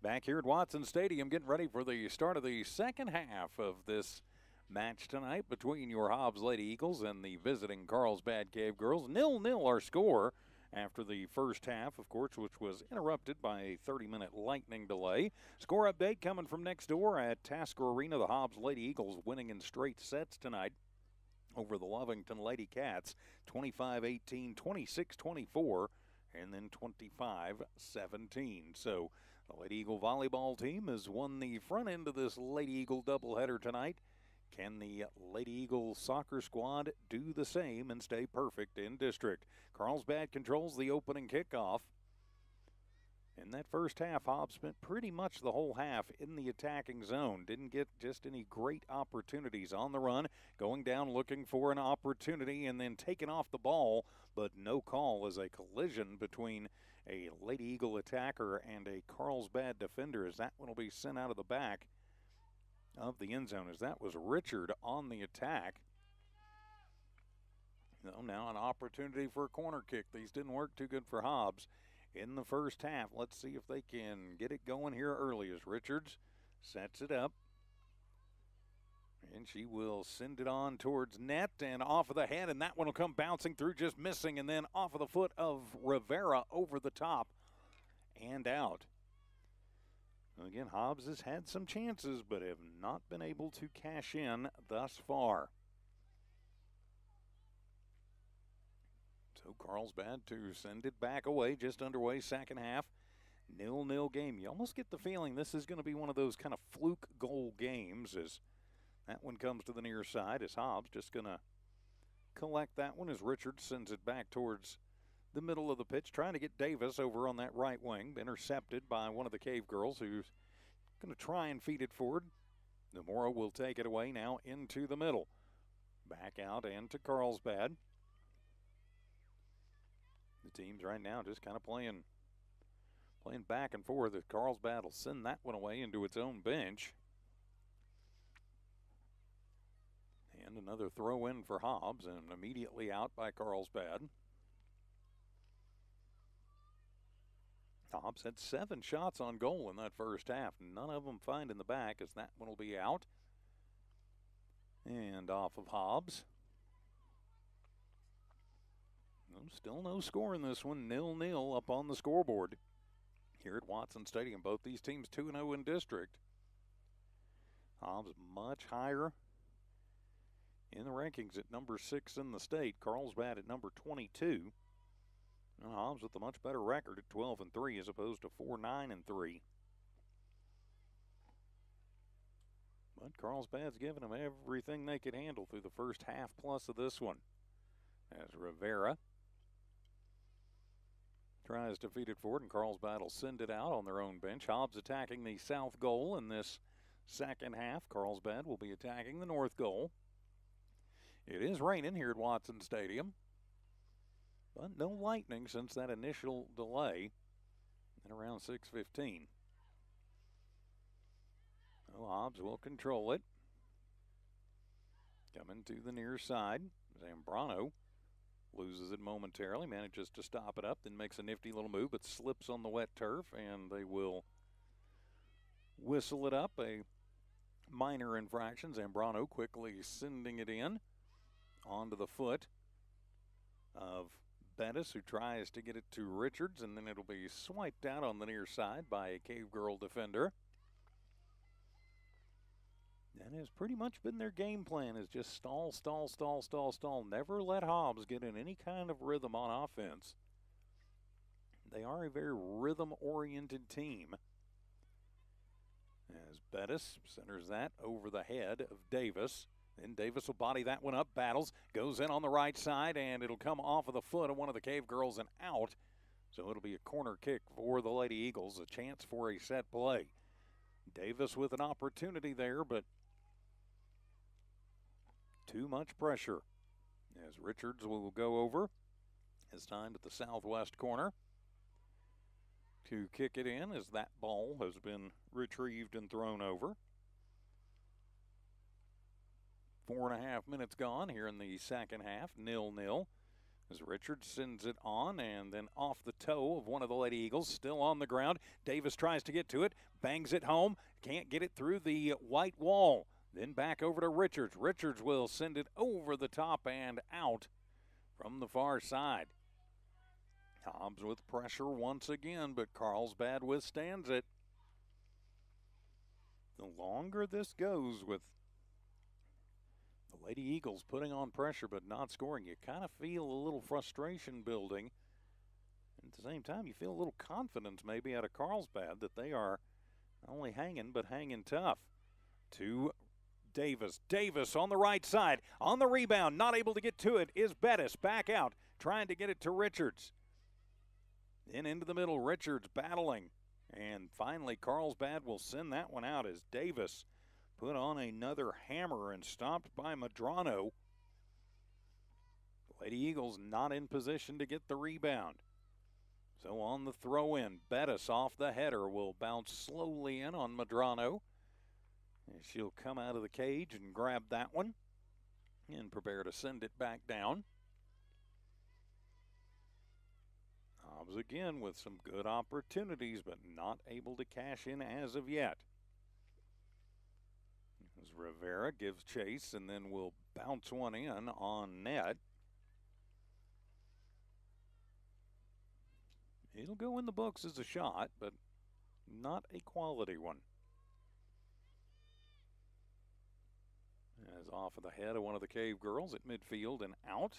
Back here at Watson Stadium, getting ready for the start of the second half of this match tonight between your Hobbs Lady Eagles and the visiting Carlsbad Cavegirls. 0-0 our score after the first half, of course, which was interrupted by a 30-minute lightning delay. Score update coming from next door at Tasker Arena. The Hobbs Lady Eagles winning in straight sets tonight over the Lovington Lady Cats, 25-18, 26-24, and then 25-17. So the Lady Eagle volleyball team has won the front end of this Lady Eagle doubleheader tonight. Can the Lady Eagle soccer squad do the same and stay perfect in district? Carlsbad controls the opening kickoff. In that first half, Hobbs spent pretty much the whole half in the attacking zone. Didn't get just any great opportunities on the run. Going down looking for an opportunity and then taking off the ball, but no call as a collision between a Lady Eagle attacker and a Carlsbad defender, as that one will be sent out of the back of the end zone, as that was Richard on the attack. So now an opportunity for a corner kick. These didn't work too good for Hobbs in the first half. Let's see if they can get it going here early as Richards sets it up. And she will send it on towards net and off of the head, and that one will come bouncing through, just missing, and then off of the foot of Rivera over the top and out. Again, Hobbs has had some chances, but have not been able to cash in thus far. So Carlsbad to send it back away, just underway, second half. 0-0 game. You almost get the feeling this is going to be one of those kind of fluke goal games, as that one comes to the near side, as Hobbs just going to collect that one as Richards sends it back towards the middle of the pitch, trying to get Davis over on that right wing, intercepted by one of the Cavegirls, who's going to try and feed it forward. Nomura will take it away now into the middle. Back out and to Carlsbad. The teams right now just kind of playing back and forth. The Carlsbad will send that one away into its own bench. And another throw in for Hobbs, and immediately out by Carlsbad. Hobbs had 7 shots on goal in that first half. None of them finding the back, as that one will be out. And off of Hobbs. Still no score in this one. 0-0 up on the scoreboard here at Watson Stadium. Both these teams 2-0 in district. Hobbs much higher in the rankings at number 6 in the state. Carlsbad at number 22. And Hobbs with a much better record at 12-3 as opposed to 4-9-3. But Carlsbad's given them everything they could handle through the first half plus of this one. As Rivera tries to feed it forward, and Carlsbad will send it out on their own bench. Hobbs attacking the south goal in this second half. Carlsbad will be attacking the north goal. It is raining here at Watson Stadium, but no lightning since that initial delay at around 6:15. So Hobbs will control it. Coming to the near side, Zambrano loses it momentarily, manages to stop it up, then makes a nifty little move, but slips on the wet turf, and they will whistle it up. A minor infraction. Zambrano quickly sending it in onto the foot of Bettis, who tries to get it to Richards, and then it'll be swiped out on the near side by a Cavegirl defender. That has pretty much been their game plan, is just stall. Never let Hobbs get in any kind of rhythm on offense. They are a very rhythm-oriented team. As Bettis centers that over the head of Davis. Then Davis will body that one up, battles, goes in on the right side, and it'll come off of the foot of one of the Cavegirls and out. So it'll be a corner kick for the Lady Eagles, a chance for a set play. Davis with an opportunity there, but too much pressure. As Richards will go over, his time at the southwest corner to kick it in, as that ball has been retrieved and thrown over. 4.5 minutes gone here in the second half, 0-0. As Richards sends it on and then off the toe of one of the Lady Eagles, still on the ground. Davis tries to get to it, bangs it home, can't get it through the white wall. Then back over to Richards. Richards will send it over the top and out from the far side. Hobbs with pressure once again, but Carlsbad withstands it. The longer this goes with the Lady Eagles putting on pressure but not scoring, you kind of feel a little frustration building. And at the same time, you feel a little confidence maybe out of Carlsbad that they are not only hanging but hanging tough. To Davis. Davis on the right side. On the rebound, not able to get to it, is Bettis. Back out, trying to get it to Richards. Then into the middle, Richards battling. And finally, Carlsbad will send that one out as Davis put on another hammer and stopped by Medrano. The Lady Eagles not in position to get the rebound. So on the throw-in, Bettis off the header will bounce slowly in on Medrano. And she'll come out of the cage and grab that one and prepare to send it back down. Hobbs again with some good opportunities, but not able to cash in as of yet. As Rivera gives chase and then will bounce one in on net. It'll go in the books as a shot, but not a quality one. As off of the head of one of the Cavegirls at midfield and out.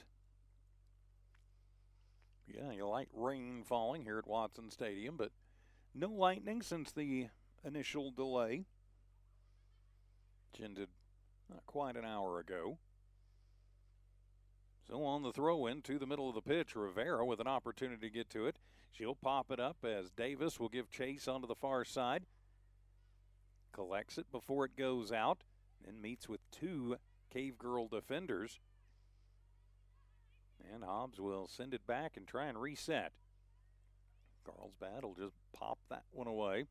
Yeah, you like rain falling here at Watson Stadium, but no lightning since the initial delay. Which ended not quite an hour ago. So on the throw-in to the middle of the pitch, Rivera with an opportunity to get to it. She'll pop it up as Davis will give chase onto the far side. Collects it before it goes out. Then meets with two Cavegirl defenders. And Hobbs will send it back and try and reset. Carlsbad will just pop that one away.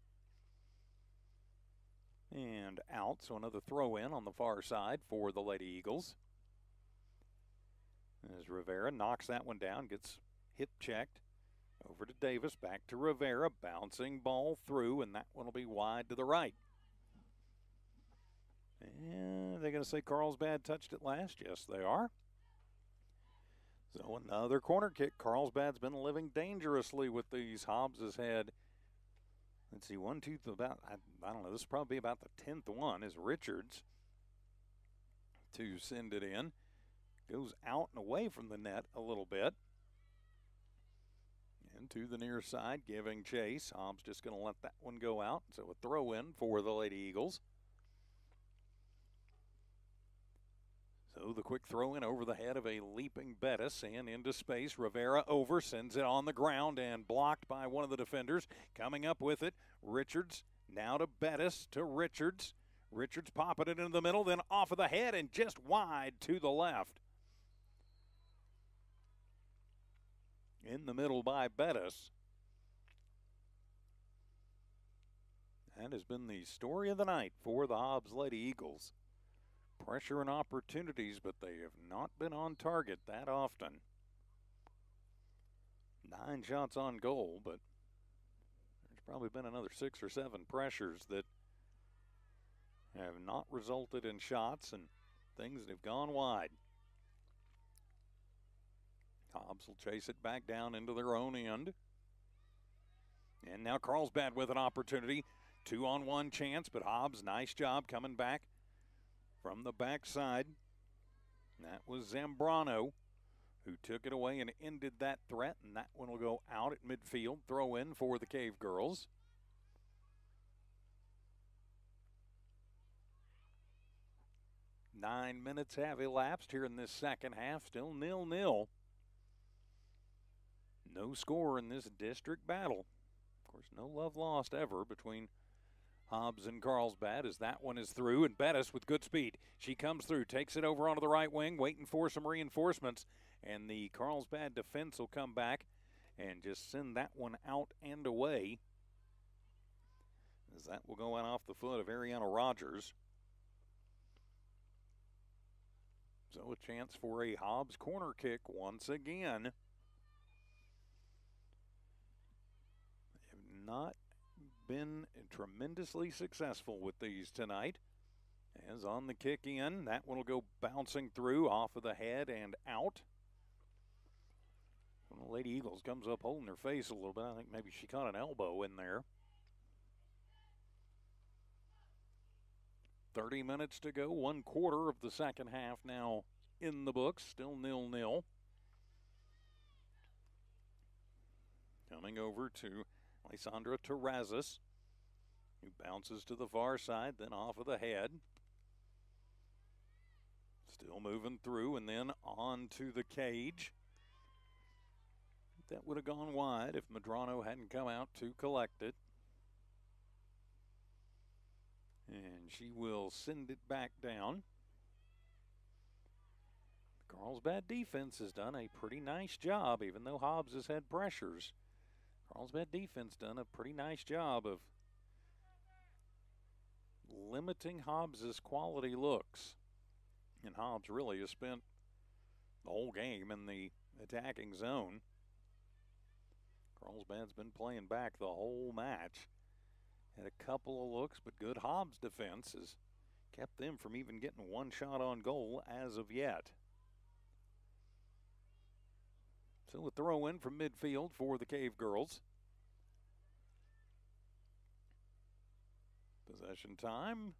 And out, so another throw-in on the far side for the Lady Eagles. As Rivera knocks that one down, gets hip checked. Over to Davis, back to Rivera, bouncing ball through, and that one will be wide to the right. And they're going to say Carlsbad touched it last. Yes, they are. So another corner kick. Carlsbad's been living dangerously with these. Hobbs has had, let's see, one, two, about, I don't know, this will probably be about the 10th one, is Richards to send it in. Goes out and away from the net a little bit. Into the near side, giving chase. Hobbs just going to let that one go out. So a throw in for the Lady Eagles. So the quick throw in over the head of a leaping Bettis and into space. Rivera over, sends it on the ground and blocked by one of the defenders. Coming up with it, Richards. Now to Bettis, to Richards. Richards popping it into the middle, then off of the head and just wide to the left. In the middle by Bettis. That has been the story of the night for the Hobbs Lady Eagles. Pressure and opportunities, but they have not been on target that often. 9 shots on goal, but there's probably been another 6 or 7 pressures that have not resulted in shots and things that have gone wide. Hobbs will chase it back down into their own end. And now Carlsbad with an opportunity. 2-on-1 chance, but Hobbs, nice job coming back from the backside. That was Zambrano who took it away and ended that threat, and that one will go out at midfield. Throw in for the Cavegirls. Nine minutes have elapsed here in this second half, still 0-0. No score in this district battle. Of course, no love lost ever between Hobbs and Carlsbad as that one is through. And Bettis with good speed. She comes through, takes it over onto the right wing, waiting for some reinforcements. And the Carlsbad defense will come back and just send that one out and away. As that will go out off the foot of Ariana Rogers. So a chance for a Hobbs corner kick once again. They have not been tremendously successful with these tonight. As on the kick in, that one will go bouncing through off of the head and out. When the Lady Eagles comes up holding her face a little bit, I think maybe she caught an elbow in there. 30 minutes to go, 1/4 of the second half now in the books, still 0-0. Coming over to Alessandra Terrazas, who bounces to the far side, then off of the head. Still moving through and then on to the cage. That would have gone wide if Medrano hadn't come out to collect it. And she will send it back down. The Carlsbad defense has done a pretty nice job, even though Hobbs has had pressures. Carlsbad defense done a pretty nice job of limiting Hobbs's quality looks. And Hobbs really has spent the whole game in the attacking zone. Carlsbad's been playing back the whole match. Had a couple of looks, but good Hobbs defense has kept them from even getting one shot on goal as of yet. So a throw in from midfield for the Cavegirls. Possession time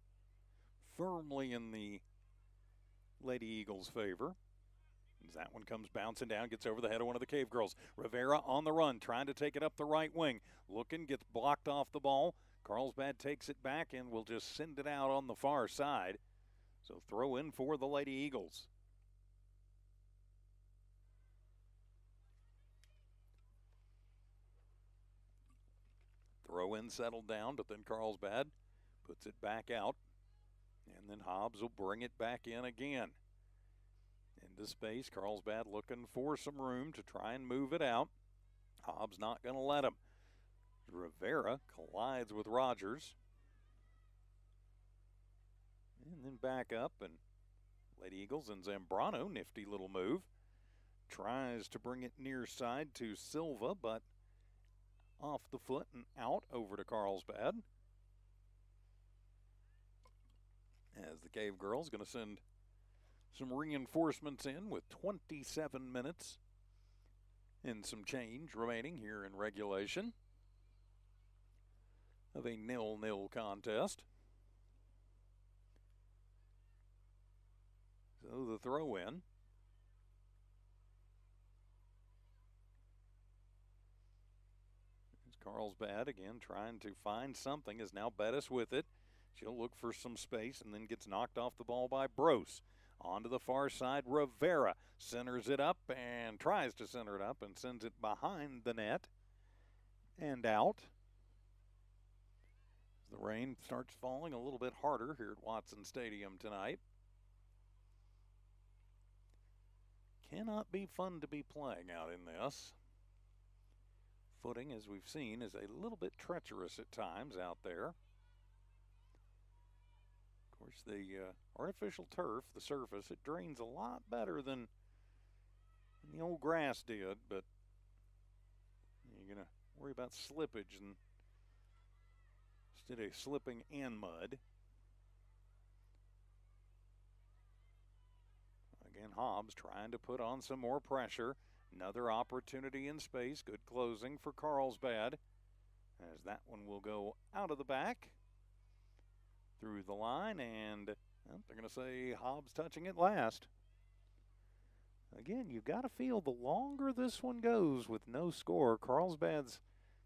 firmly in the Lady Eagles' favor. As that one comes bouncing down, gets over the head of one of the Cavegirls. Rivera on the run, trying to take it up the right wing. Looking, gets blocked off the ball. Carlsbad takes it back and will just send it out on the far side. So throw in for the Lady Eagles. Throw in settled down, but then Carlsbad puts it back out. And then Hobbs will bring it back in again. Into space, Carlsbad looking for some room to try and move it out. Hobbs not going to let him. Rivera collides with Rogers. And then back up, and Lady Eagles and Zambrano, nifty little move. Tries to bring it near side to Silva, but off the foot and out over to Carlsbad. As the Cavegirls going to send some reinforcements in with 27 minutes and some change remaining here in regulation of a 0-0 contest. So the throw in. Carlsbad again trying to find something, is now Bettis with it. She'll look for some space and then gets knocked off the ball by Brose. Onto the far side, Rivera centers it up and tries to center it up and sends it behind the net and out. The rain starts falling a little bit harder here at Watson Stadium tonight. Cannot be fun to be playing out in this. Footing, as we've seen, is a little bit treacherous at times out there. Of course, the artificial turf, the surface, it drains a lot better than the old grass did, but you're going to worry about slippage and instead of slipping and mud. Again, Hobbs trying to put on some more pressure. Another opportunity in space. Good closing for Carlsbad. As that one will go out of the back. Through the line, and well, they're going to say Hobbs touching it last. Again, you've got to feel the longer this one goes with no score, Carlsbad's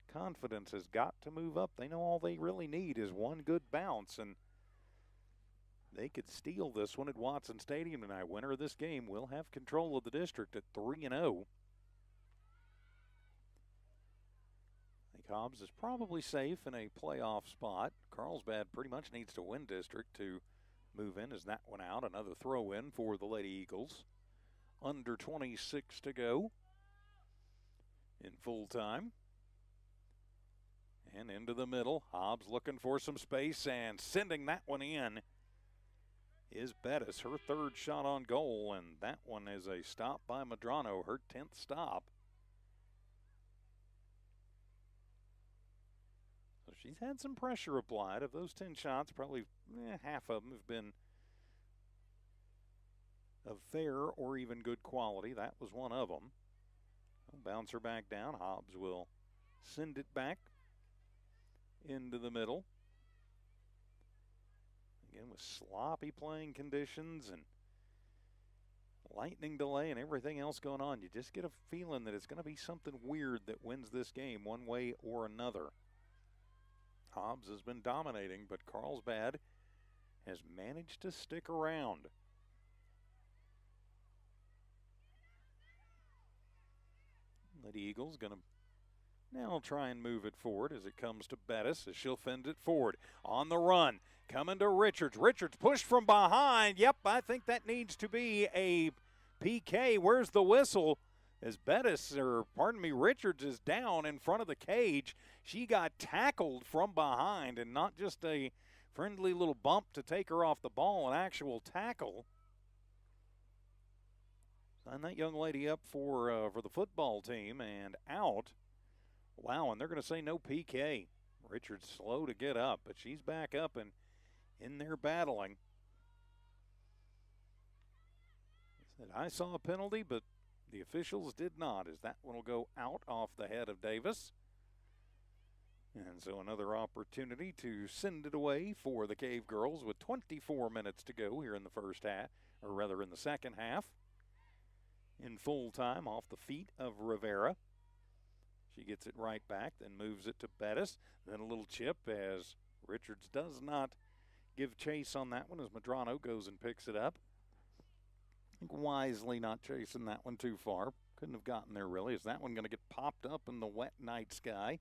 confidence has got to move up. They know all they really need is one good bounce, and they could steal this one at Watson Stadium tonight. Winner of this game will have control of the district at 3-0. I think Hobbs is probably safe in a playoff spot. Carlsbad pretty much needs to win district to move in. Is that one out? Another throw in for the Lady Eagles. Under 26 to go in full time. And into the middle. Hobbs looking for some space and sending that one in. is Bettis, her third shot on goal, and that one is a stop by Medrano, her 10th stop. So she's had some pressure applied. Of those 10 shots, probably half of them have been of fair or even good quality. That was one of them. Bounce her back down. Hobbs will send it back into the middle. Again, with sloppy playing conditions and lightning delay and everything else going on, you just get a feeling that it's going to be something weird that wins this game one way or another. Hobbs has been dominating, but Carlsbad has managed to stick around. Lady Eagles going to now try and move it forward as it comes to Bettis, as she'll fend it forward. On the run, coming to Richards. Richards pushed from behind. Yep, I think that needs to be a PK. Where's the whistle? As Richards is down in front of the cage. She got tackled from behind, and not just a friendly little bump to take her off the ball, an actual tackle. Sign that young lady up for the football team and out. Wow, and they're going to say no PK. Richards slow to get up, but she's back up and in there battling. I saw a penalty, but the officials did not, as that one will go out off the head of Davis. And so another opportunity to send it away for the Cavegirls with 24 minutes to go here in the first half, or rather in the second half. In full time off the feet of Rivera. She gets it right back, then moves it to Bettis. Then a little chip as Richards does not give chase on that one as Medrano goes and picks it up. I think wisely not chasing that one too far. Couldn't have gotten there really. Is that one going to get popped up in the wet night sky?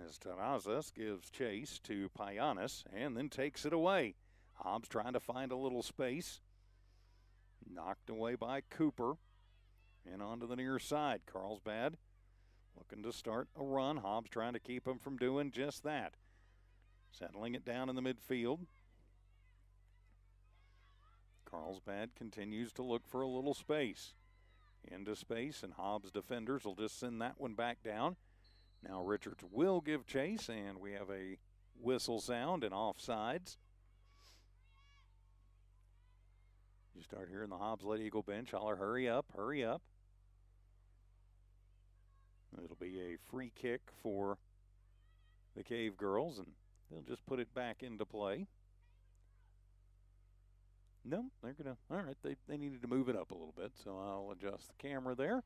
As Terrazas gives chase to Payanis and then takes it away. Hobbs trying to find a little space. Knocked away by Cooper. And onto the near side. Carlsbad looking to start a run. Hobbs trying to keep him from doing just that. Settling it down in the midfield. Carlsbad continues to look for a little space. Into space, and Hobbs defenders will just send that one back down. Now Richards will give chase, and we have a whistle sound and offsides. You start hearing the Hobbs Lady Eagle bench holler, hurry up, hurry up. It'll be a free kick for the Cavegirls, and they'll just put it back into play. No, they're going to, all right, they needed to move it up a little bit, so I'll adjust the camera there.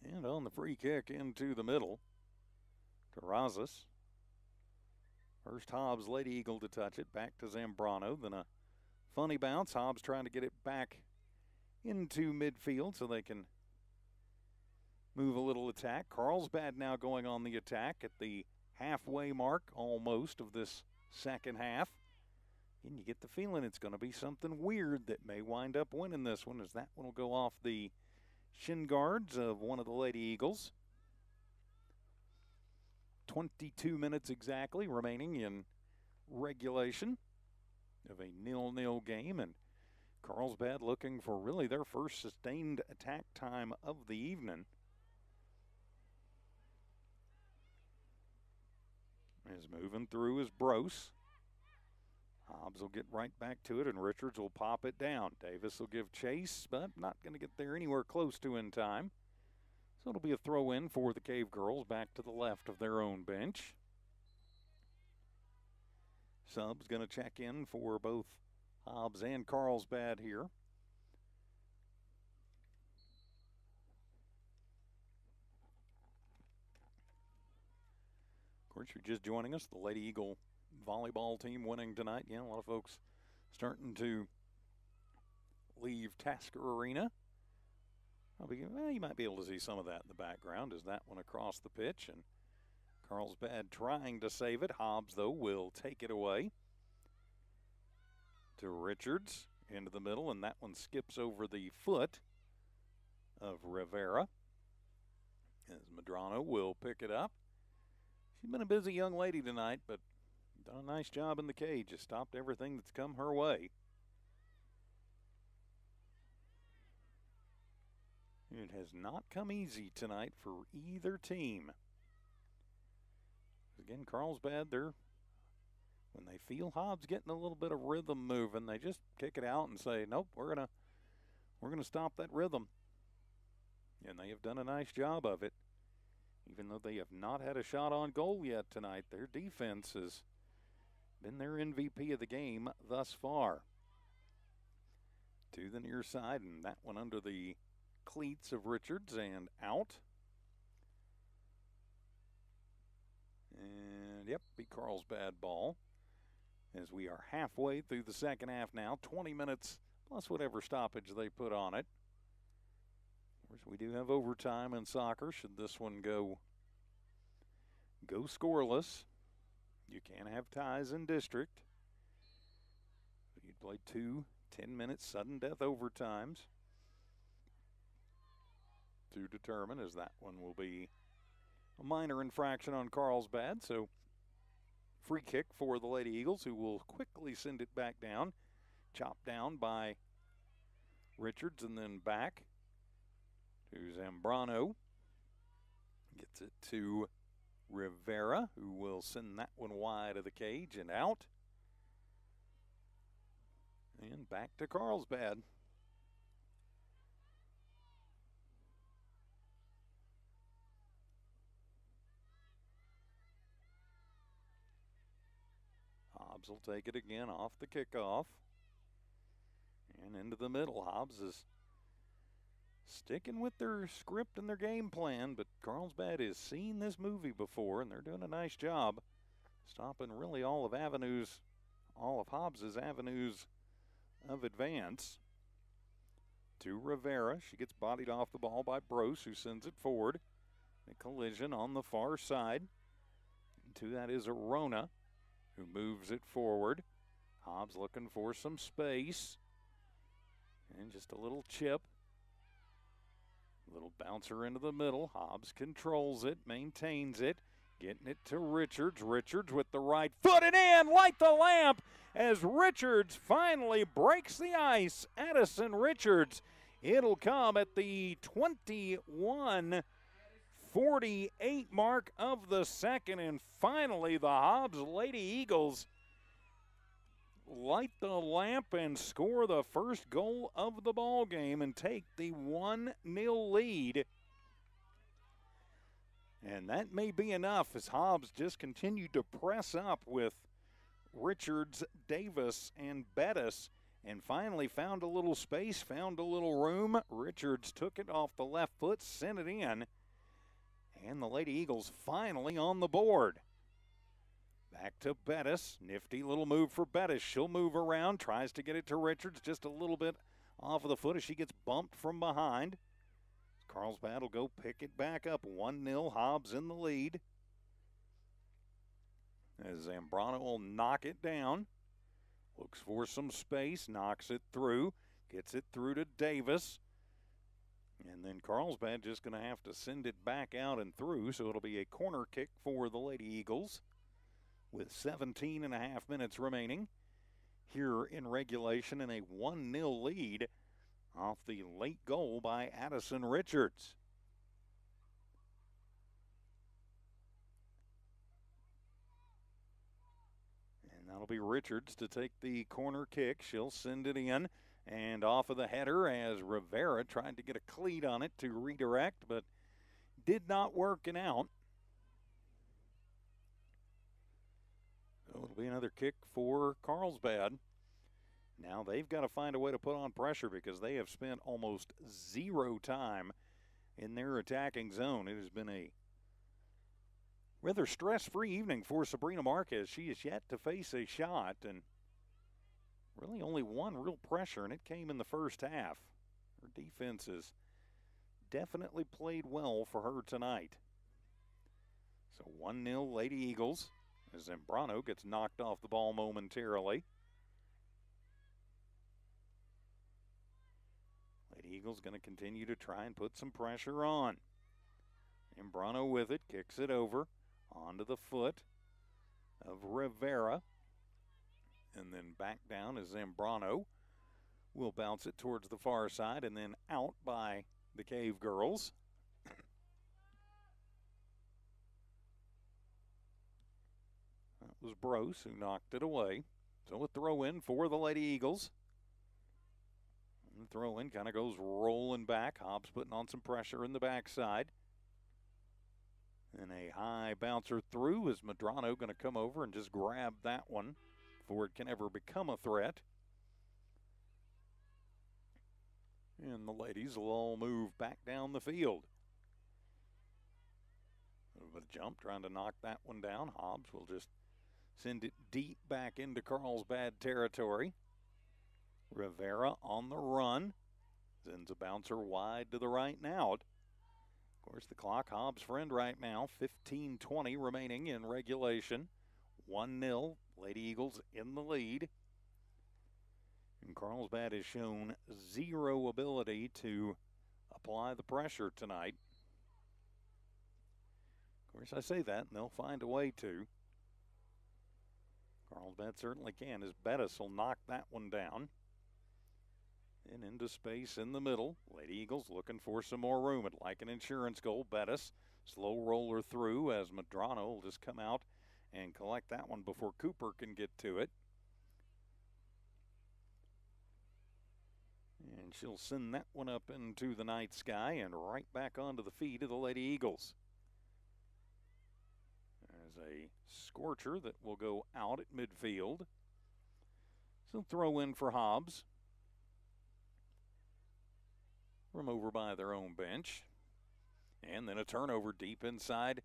And on the free kick into the middle, Terrazas. First Hobbs Lady Eagle to touch it, back to Zambrano. Then a funny bounce. Hobbs trying to get it back into midfield so they can move a little attack. Carlsbad now going on the attack at the halfway mark almost of this second half. And you get the feeling it's going to be something weird that may wind up winning this one, as that one will go off the shin guards of one of the Lady Eagles. 22 minutes exactly remaining in regulation of a 0-0 game, and Carlsbad looking for really their first sustained attack time of the evening. Is moving through is Brose. Hobbs will get right back to it, and Richards will pop it down. Davis will give chase, but not going to get there anywhere close to in time. So it'll be a throw in for the Cavegirls back to the left of their own bench. Sub's going to check in for both Hobbs and Carlsbad here. Of course, you're just joining us. The Lady Eagle volleyball team winning tonight. Yeah, a lot of folks starting to leave Tasker Arena. You might be able to see some of that in the background as that one across the pitch. And Carlsbad trying to save it. Hobbs, though, will take it away to Richards into the middle, and that one skips over the foot of Rivera as Medrano will pick it up. She's been a busy young lady tonight, but Done a nice job in the cage. Just stopped everything that's come her way. It has not come easy tonight for either team. Again, Carlsbad, when they feel Hobbs getting a little bit of rhythm moving, they just kick it out and say, nope, we're gonna stop that rhythm. And they have done a nice job of it. Even though they have not had a shot on goal yet tonight, their defense has been their MVP of the game thus far. To the near side, and that one under the cleats of Richards and out. And yep, be Carlsbad ball. As we are halfway through the second half now, 20 minutes plus whatever stoppage they put on it. Of course, we do have overtime in soccer should this one go scoreless. You can have ties in district. You'd play 2 10-minute sudden death overtimes to determine, as that one will be a minor infraction on Carlsbad. So free kick for the Lady Eagles, who will quickly send it back down. Chopped down by Richards and then back to Zambrano. Gets it to Rivera, who will send that one wide of the cage and out. And back to Carlsbad. Hobbs will take it again off the kickoff. And into the middle. Hobbs is sticking with their script and their game plan, but Carlsbad has seen this movie before, and they're doing a nice job stopping really all of Hobbs's avenues of advance. To Rivera. She gets bodied off the ball by Brose, who sends it forward. A collision on the far side. And to that is Arona, who moves it forward. Hobbs looking for some space. And just a little chip. Little bouncer into the middle. Hobbs controls it, maintains it. Getting it to Richards. Richards with the right foot and in. Light the lamp as Richards finally breaks the ice. Addison Richards. It'll come at the 21:48 mark of the second. And finally the Hobbs Lady Eagles light the lamp and score the first goal of the ball game and take the 1-0 lead. And that may be enough as Hobbs just continued to press up with Richards, Davis, and Bettis, and finally found a little space, found a little room. Richards took it off the left foot, sent it in, and the Lady Eagles finally on the board. Back to Bettis. Nifty little move for Bettis. She'll move around, tries to get it to Richards, just a little bit off of the foot as she gets bumped from behind. Carlsbad will go pick it back up. 1-0, Hobbs in the lead. As Zambrano will knock it down. Looks for some space, knocks it through. Gets it through to Davis. And then Carlsbad just going to have to send it back out and through, so it'll be a corner kick for the Lady Eagles with 17 and a half minutes remaining here in regulation, and a 1-0 lead off the late goal by Addison Richards. And that'll be Richards to take the corner kick. She'll send it in and off of the header as Rivera tried to get a cleat on it to redirect, but did not work out. So it'll be another kick for Carlsbad. Now they've got to find a way to put on pressure because they have spent almost zero time in their attacking zone. It has been a rather stress-free evening for Sabrina Marquez. She is yet to face a shot and really only one real pressure, and it came in the first half. Her defense has definitely played well for her tonight. So 1-0 Lady Eagles as Zambrano gets knocked off the ball momentarily. Lady Eagles going to continue to try and put some pressure on. Zambrano with it, kicks it over onto the foot of Rivera. And then back down is Zambrano. Will bounce it towards the far side and then out by the Cavegirls. That was Brose who knocked it away. So a throw in for the Lady Eagles. And the throw in kind of goes rolling back. Hobbs putting on some pressure in the backside. And a high bouncer through. Is Medrano going to come over and just grab that one before it can ever become a threat? And the ladies will all move back down the field. A little bit of jump trying to knock that one down. Hobbs will just send it deep back into Carlsbad territory. Rivera on the run. Sends a bouncer wide to the right and out. Of course, the clock Hobbs' friend right now. 15:20 remaining in regulation. 1-0. Lady Eagles in the lead. And Carlsbad has shown zero ability to apply the pressure tonight. Of course, I say that, and they'll find a way to. Carlsbad certainly can, as Bettis will knock that one down. And into space in the middle. Lady Eagles looking for some more room. It like an insurance goal. Bettis, slow roller through as Medrano will just come out and collect that one before Cooper can get to it. And she'll send that one up into the night sky and right back onto the feet of the Lady Eagles. There's a scorcher that will go out at midfield. So throw in for Hobbs from over by their own bench. And then a turnover deep inside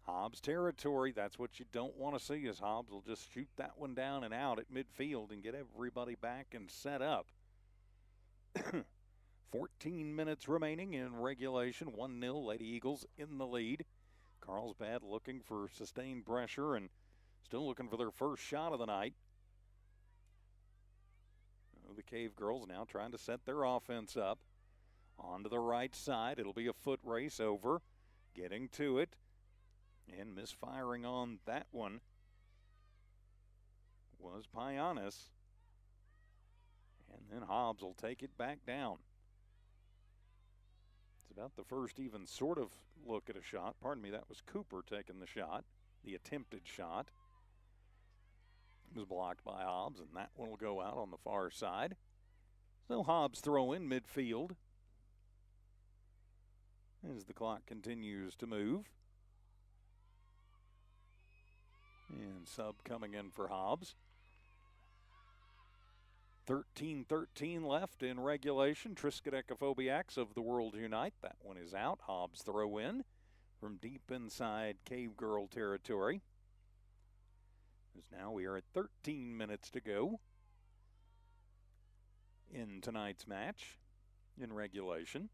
Hobbs territory. That's what you don't want to see, is Hobbs will just shoot that one down and out at midfield and get everybody back and set up. 14 minutes remaining in regulation. 1-0, Lady Eagles in the lead. Carlsbad looking for sustained pressure and still looking for their first shot of the night. The Cavegirls now trying to set their offense up. Onto the right side. It'll be a foot race over. Getting to it. And misfiring on that one was Payanis. And then Hobbs will take it back down. It's about the first even sort of look at a shot. Pardon me, that was Cooper taking the shot, the attempted shot. It was blocked by Hobbs, and that one will go out on the far side. So Hobbs throw in midfield as the clock continues to move. And sub coming in for Hobbs. 13-13 left in regulation. Triskaidekaphobia of the World Unite. That one is out. Hobbs throw in from deep inside Cavegirl territory. As now we are at 13 minutes to go in tonight's match in regulation.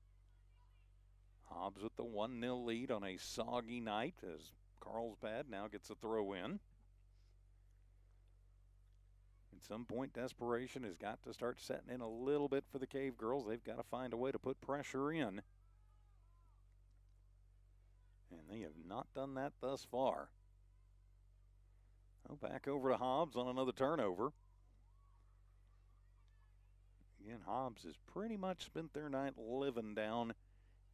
Hobbs with the 1-0 lead on a soggy night as Carlsbad now gets a throw in. At some point, desperation has got to start setting in a little bit for the Cavegirls. They've got to find a way to put pressure in. And they have not done that thus far. Oh, back over to Hobbs on another turnover. Again, Hobbs has pretty much spent their night living down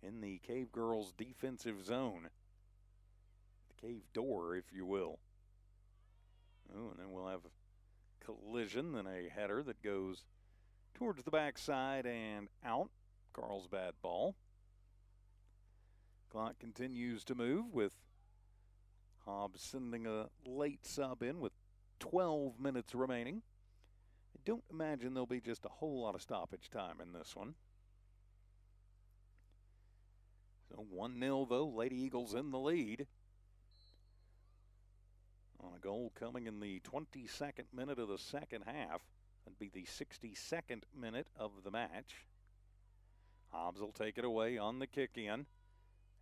in the Cavegirls' defensive zone. The cave door, if you will. Oh, and then we'll have collision, then a header that goes towards the backside and out. Carlsbad ball. Clock continues to move with Hobbs sending a late sub in with 12 minutes remaining. I don't imagine there'll be just a whole lot of stoppage time in this one. So 1-0 though, Lady Eagles in the lead. On a goal coming in the 22nd minute of the second half. That'd be the 62nd minute of the match. Hobbs will take it away on the kick in.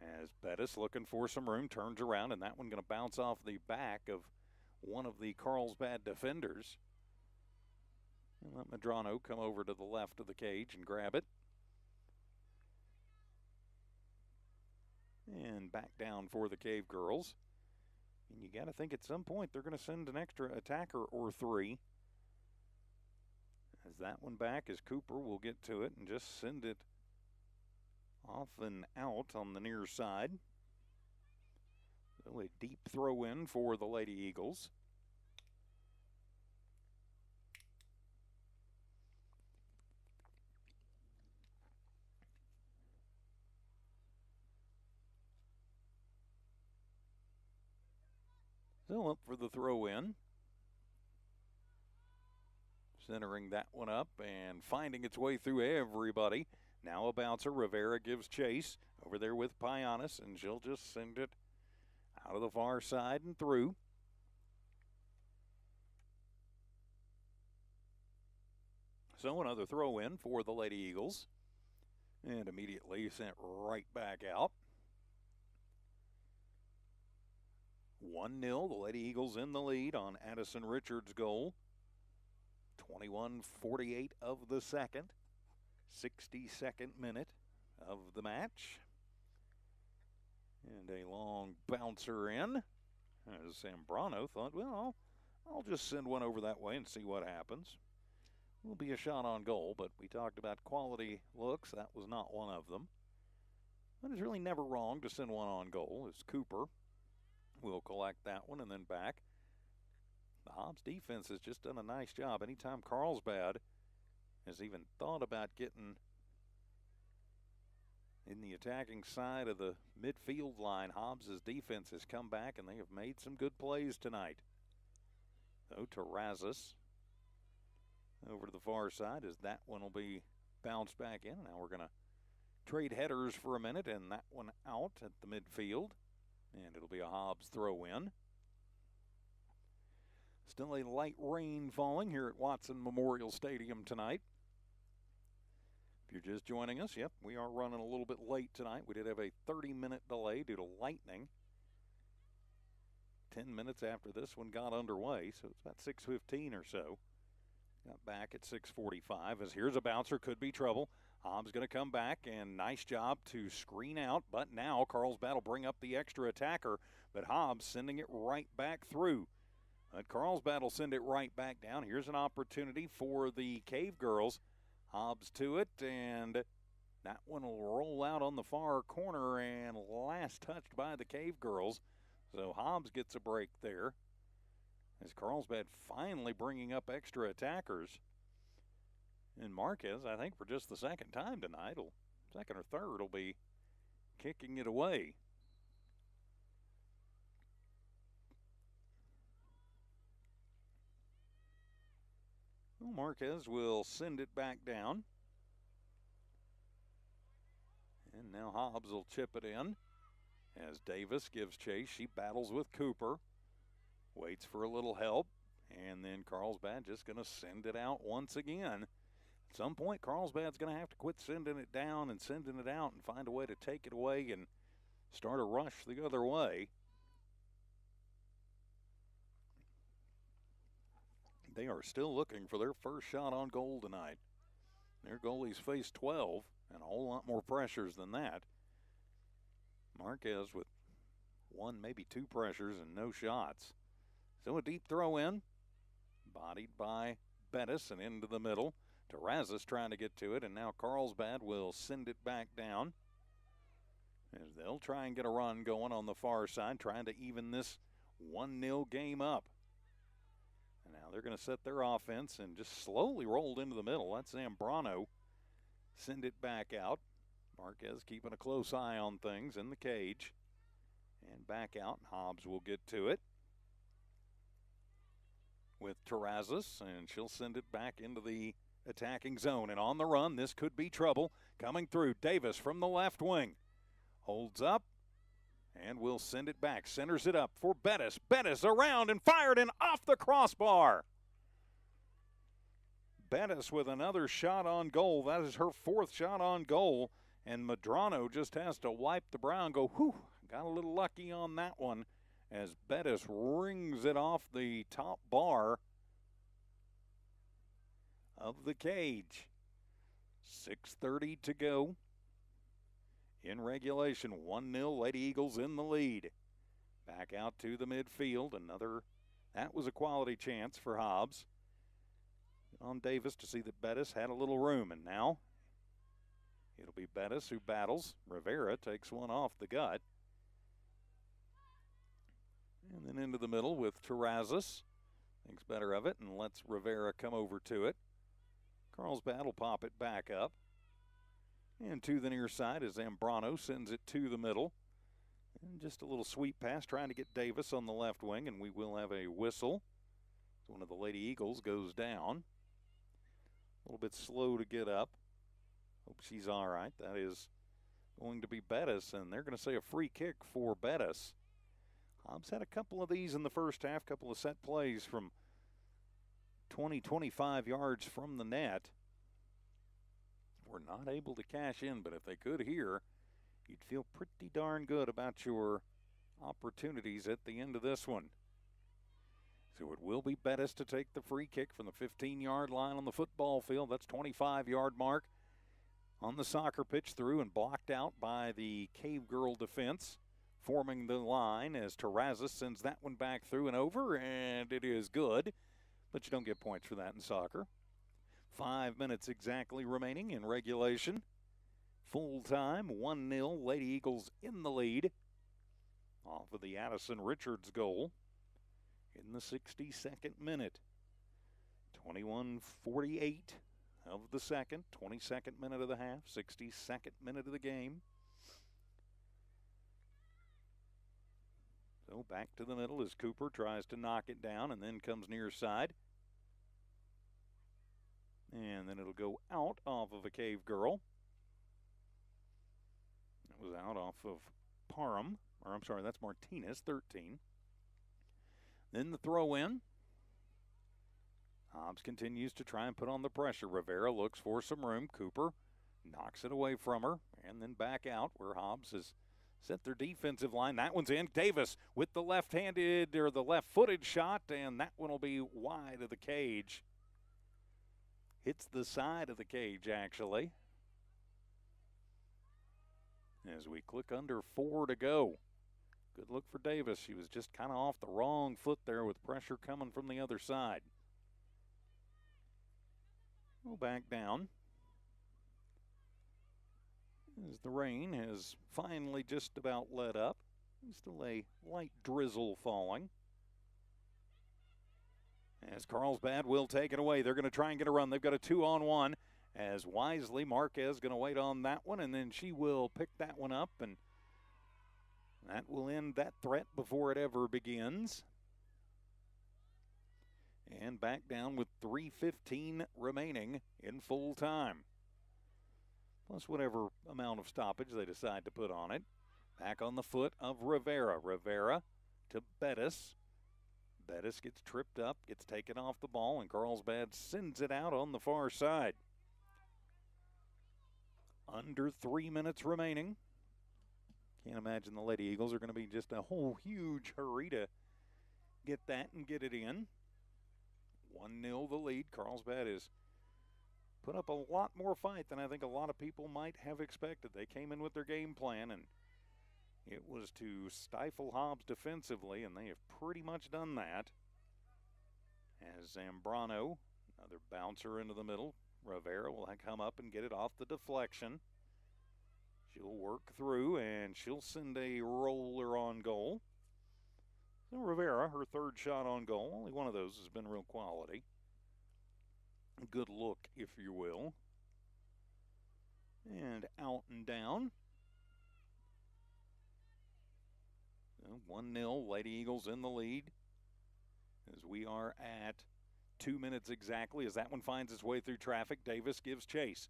As Bettis looking for some room, turns around, and that one going to bounce off the back of one of the Carlsbad defenders. And let Medrano come over to the left of the cage and grab it. And back down for the Cavegirls. And you got to think at some point they're going to send an extra attacker or three. As that one back, as Cooper will get to it and just send it off and out on the near side. So a deep throw in for the Lady Eagles. So up for the throw in. Centering that one up and finding its way through everybody. Now a bouncer. Rivera gives chase over there with Pianis, and she'll just send it out of the far side and through. So another throw in for the Lady Eagles. And immediately sent right back out. 1-0, the Lady Eagles in the lead on Addison Richards' goal. 21:48 of the second. 62nd minute of the match. And a long bouncer in. As Zambrano thought, well, I'll just send one over that way and see what happens. Will be a shot on goal, but we talked about quality looks. That was not one of them. But it's really never wrong to send one on goal, as Cooper will collect that one and then back. The Hobbs defense has just done a nice job. Anytime Carlsbad has even thought about getting in the attacking side of the midfield line, Hobbs' defense has come back and they have made some good plays tonight. So Terrazas over to the far side as that one will be bounced back in. Now we're going to trade headers for a minute, and that one out at the midfield. And it'll be a Hobbs throw in. Still a light rain falling here at Watson Memorial Stadium tonight. If you're just joining us, yep, we are running a little bit late tonight. We did have a 30-minute delay due to lightning. 10 minutes after this one got underway, so it's about 6:15 or so. Got back at 6:45 as here's a bouncer, could be trouble. Hobbs going to come back, and nice job to screen out, but now Carlsbad will bring up the extra attacker, but Hobbs sending it right back through. But Carlsbad will send it right back down. Here's an opportunity for the Cavegirls. Hobbs to it, and that one will roll out on the far corner and last touched by the Cavegirls. So Hobbs gets a break there. As Carlsbad finally bringing up extra attackers. And Marquez, I think for just the second time tonight, second or third, will be kicking it away. Well, Marquez will send it back down. And now Hobbs will chip it in. As Davis gives chase, she battles with Cooper. Waits for a little help, and then Carlsbad just going to send it out once again. At some point, Carlsbad's going to have to quit sending it down and sending it out and find a way to take it away and start a rush the other way. They are still looking for their first shot on goal tonight. Their goalies faced 12 and a whole lot more pressures than that. Marquez with one, maybe two pressures and no shots. So a deep throw in, bodied by Bettis and into the middle. Terrazas trying to get to it, and now Carlsbad will send it back down. As they'll try and get a run going on the far side, trying to even this 1-0 game up. And now they're going to set their offense and just slowly rolled into the middle. That's Zambrano. Send it back out. Marquez keeping a close eye on things in the cage. And back out, and Hobbs will get to it with Terrazas, and she'll send it back into the attacking zone. And on the run, this could be trouble. Coming through, Davis from the left wing. Holds up, and will send it back. Centers it up for Bettis. Bettis around and fired and off the crossbar. Bettis with another shot on goal. That is her fourth shot on goal. And Medrano just has to wipe the brow and go, whew, got a little lucky on that one, as Bettis rings it off the top bar of the cage. 6:30 to go in regulation. 1-0, Lady Eagles in the lead. Back out to the midfield. That was a quality chance for Hobbs. On Davis to see that Bettis had a little room, and now it'll be Bettis who battles. Rivera takes one off the gut. And then into the middle with Terrazas. Thinks better of it and lets Rivera come over to it. Carlsbad will pop it back up. And to the near side as Zambrano sends it to the middle. And just a little sweep pass trying to get Davis on the left wing, and we will have a whistle. One of the Lady Eagles goes down. A little bit slow to get up. Hope she's all right. That is going to be Bettis, and they're going to say a free kick for Bettis. Hobbs had a couple of these in the first half, couple of set plays from 20, 25 yards from the net. We're not able to cash in, but if they could here, you'd feel pretty darn good about your opportunities at the end of this one. So it will be Bettis to take the free kick from the 15-yard line on the football field. That's 25-yard mark on the soccer pitch, through and blocked out by the Cavegirl defense. Forming the line as Terrazas sends that one back through and over, and it is good. But you don't get points for that in soccer. 5 minutes exactly remaining in regulation. Full time, 1-0, Lady Eagles in the lead off of the Addison Richards goal in the 62nd minute. 21:48 of the second, 22nd minute of the half, 62nd minute of the game. So back to the middle as Cooper tries to knock it down and then comes near side. And then it'll go out off of a Cavegirl. It was out off of Parham, or I'm sorry, that's Martinez, 13. Then the throw in. Hobbs continues to try and put on the pressure. Rivera looks for some room. Cooper knocks it away from her and then back out where Hobbs has set their defensive line. That one's in. Davis with the left-handed or the left-footed shot, and that one will be wide of the cage. Hits the side of the cage, actually. As we click under 4 to go. Good look for Davis. She was just kind of off the wrong foot there with pressure coming from the other side. We'll back down. As the rain has finally just about let up. Still a light drizzle falling. As Carlsbad will take it away. They're going to try and get a run. They've got a 2-on-1. As wisely, Marquez going to wait on that one, and then she will pick that one up, and that will end that threat before it ever begins. And back down with 3:15 remaining in full time. Plus whatever amount of stoppage they decide to put on it. Back on the foot of Rivera. Rivera to Bettis. Bettis gets tripped up, gets taken off the ball, and Carlsbad sends it out on the far side. Under 3 minutes remaining. Can't imagine the Lady Eagles are going to be just a whole huge hurry to get that and get it in. 1-0 the lead. Carlsbad has put up a lot more fight than I think a lot of people might have expected. They came in with their game plan, and it was to stifle Hobbs defensively, and they have pretty much done that. As Zambrano, another bouncer into the middle. Rivera will come up and get it off the deflection. She'll work through, and she'll send a roller on goal. So Rivera, her third shot on goal. Only one of those has been real quality. Good look, if you will. And out and down. 1-0, Lady Eagles in the lead. As we are at 2 minutes exactly, as that one finds its way through traffic. Davis gives chase.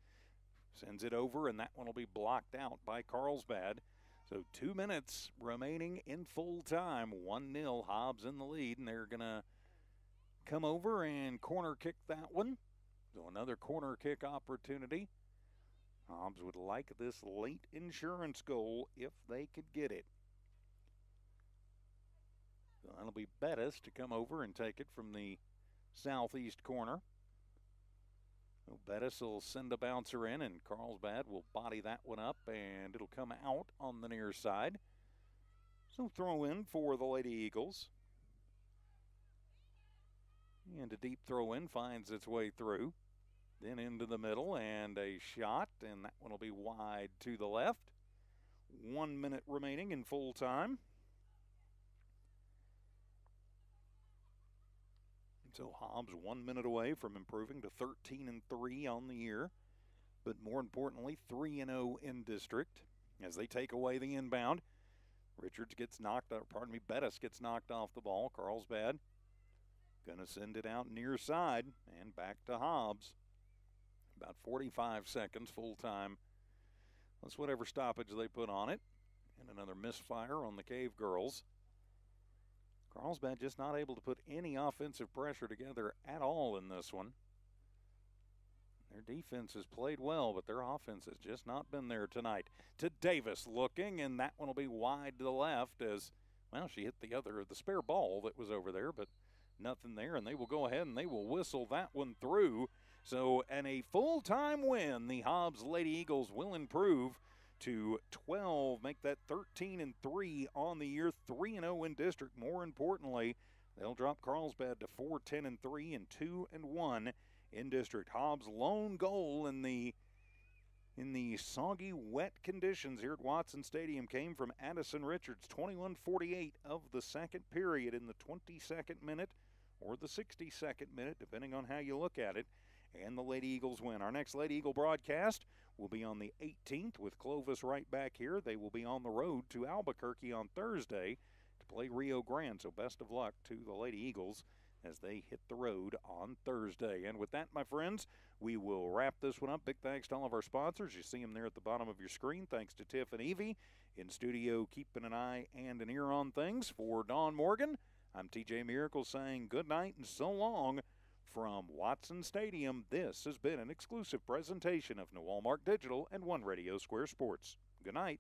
Sends it over, and that one will be blocked out by Carlsbad. So 2 minutes remaining in full time. 1-0, Hobbs in the lead, and they're going to come over and corner kick that one. So another corner kick opportunity. Hobbs would like this late insurance goal if they could get it. So that'll be Bettis to come over and take it from the southeast corner. So Bettis will send a bouncer in, and Carlsbad will body that one up, and it'll come out on the near side. So throw in for the Lady Eagles. And a deep throw in finds its way through. Then into the middle and a shot, and that one will be wide to the left. 1 minute remaining in full time. So Hobbs 1 minute away from improving to 13-3 on the year, but more importantly 3-0 in district as they take away the inbound. Richards gets knocked out, Bettis gets knocked off the ball. Carlsbad gonna send it out near side and back to Hobbs. About 45 seconds full time. That's whatever stoppage they put on it. And another misfire on the Cavegirls. Carlsbad just not able to put any offensive pressure together at all in this one. Their defense has played well, but their offense has just not been there tonight. To Davis looking, and that one will be wide to the left as, well, she hit the spare ball that was over there, but nothing there, and they will go ahead and they will whistle that one through. So, and a full-time win, the Hobbs Lady Eagles will improve to 12, make that 13-3 on the year, 3-0 in district. More importantly, they'll drop Carlsbad to 4-10-3 and 2-1 in district. Hobbs' lone goal in the soggy, wet conditions here at Watson Stadium came from Addison Richards, 21:48 of the second period in the 22nd minute or the 62nd minute, depending on how you look at it. And the Lady Eagles win. Our next Lady Eagle broadcast will be on the 18th with Clovis right back here. They will be on the road to Albuquerque on Thursday to play Rio Grande. So best of luck to the Lady Eagles as they hit the road on Thursday. And with that, my friends, we will wrap this one up. Big thanks to all of our sponsors. You see them there at the bottom of your screen. Thanks to Tiff and Evie in studio, keeping an eye and an ear on things. For Dawn Morgan, I'm TJ Miracle saying good night and so long. From Watson Stadium, this has been an exclusive presentation of New Walmart Digital and One Radio Square Sports. Good night.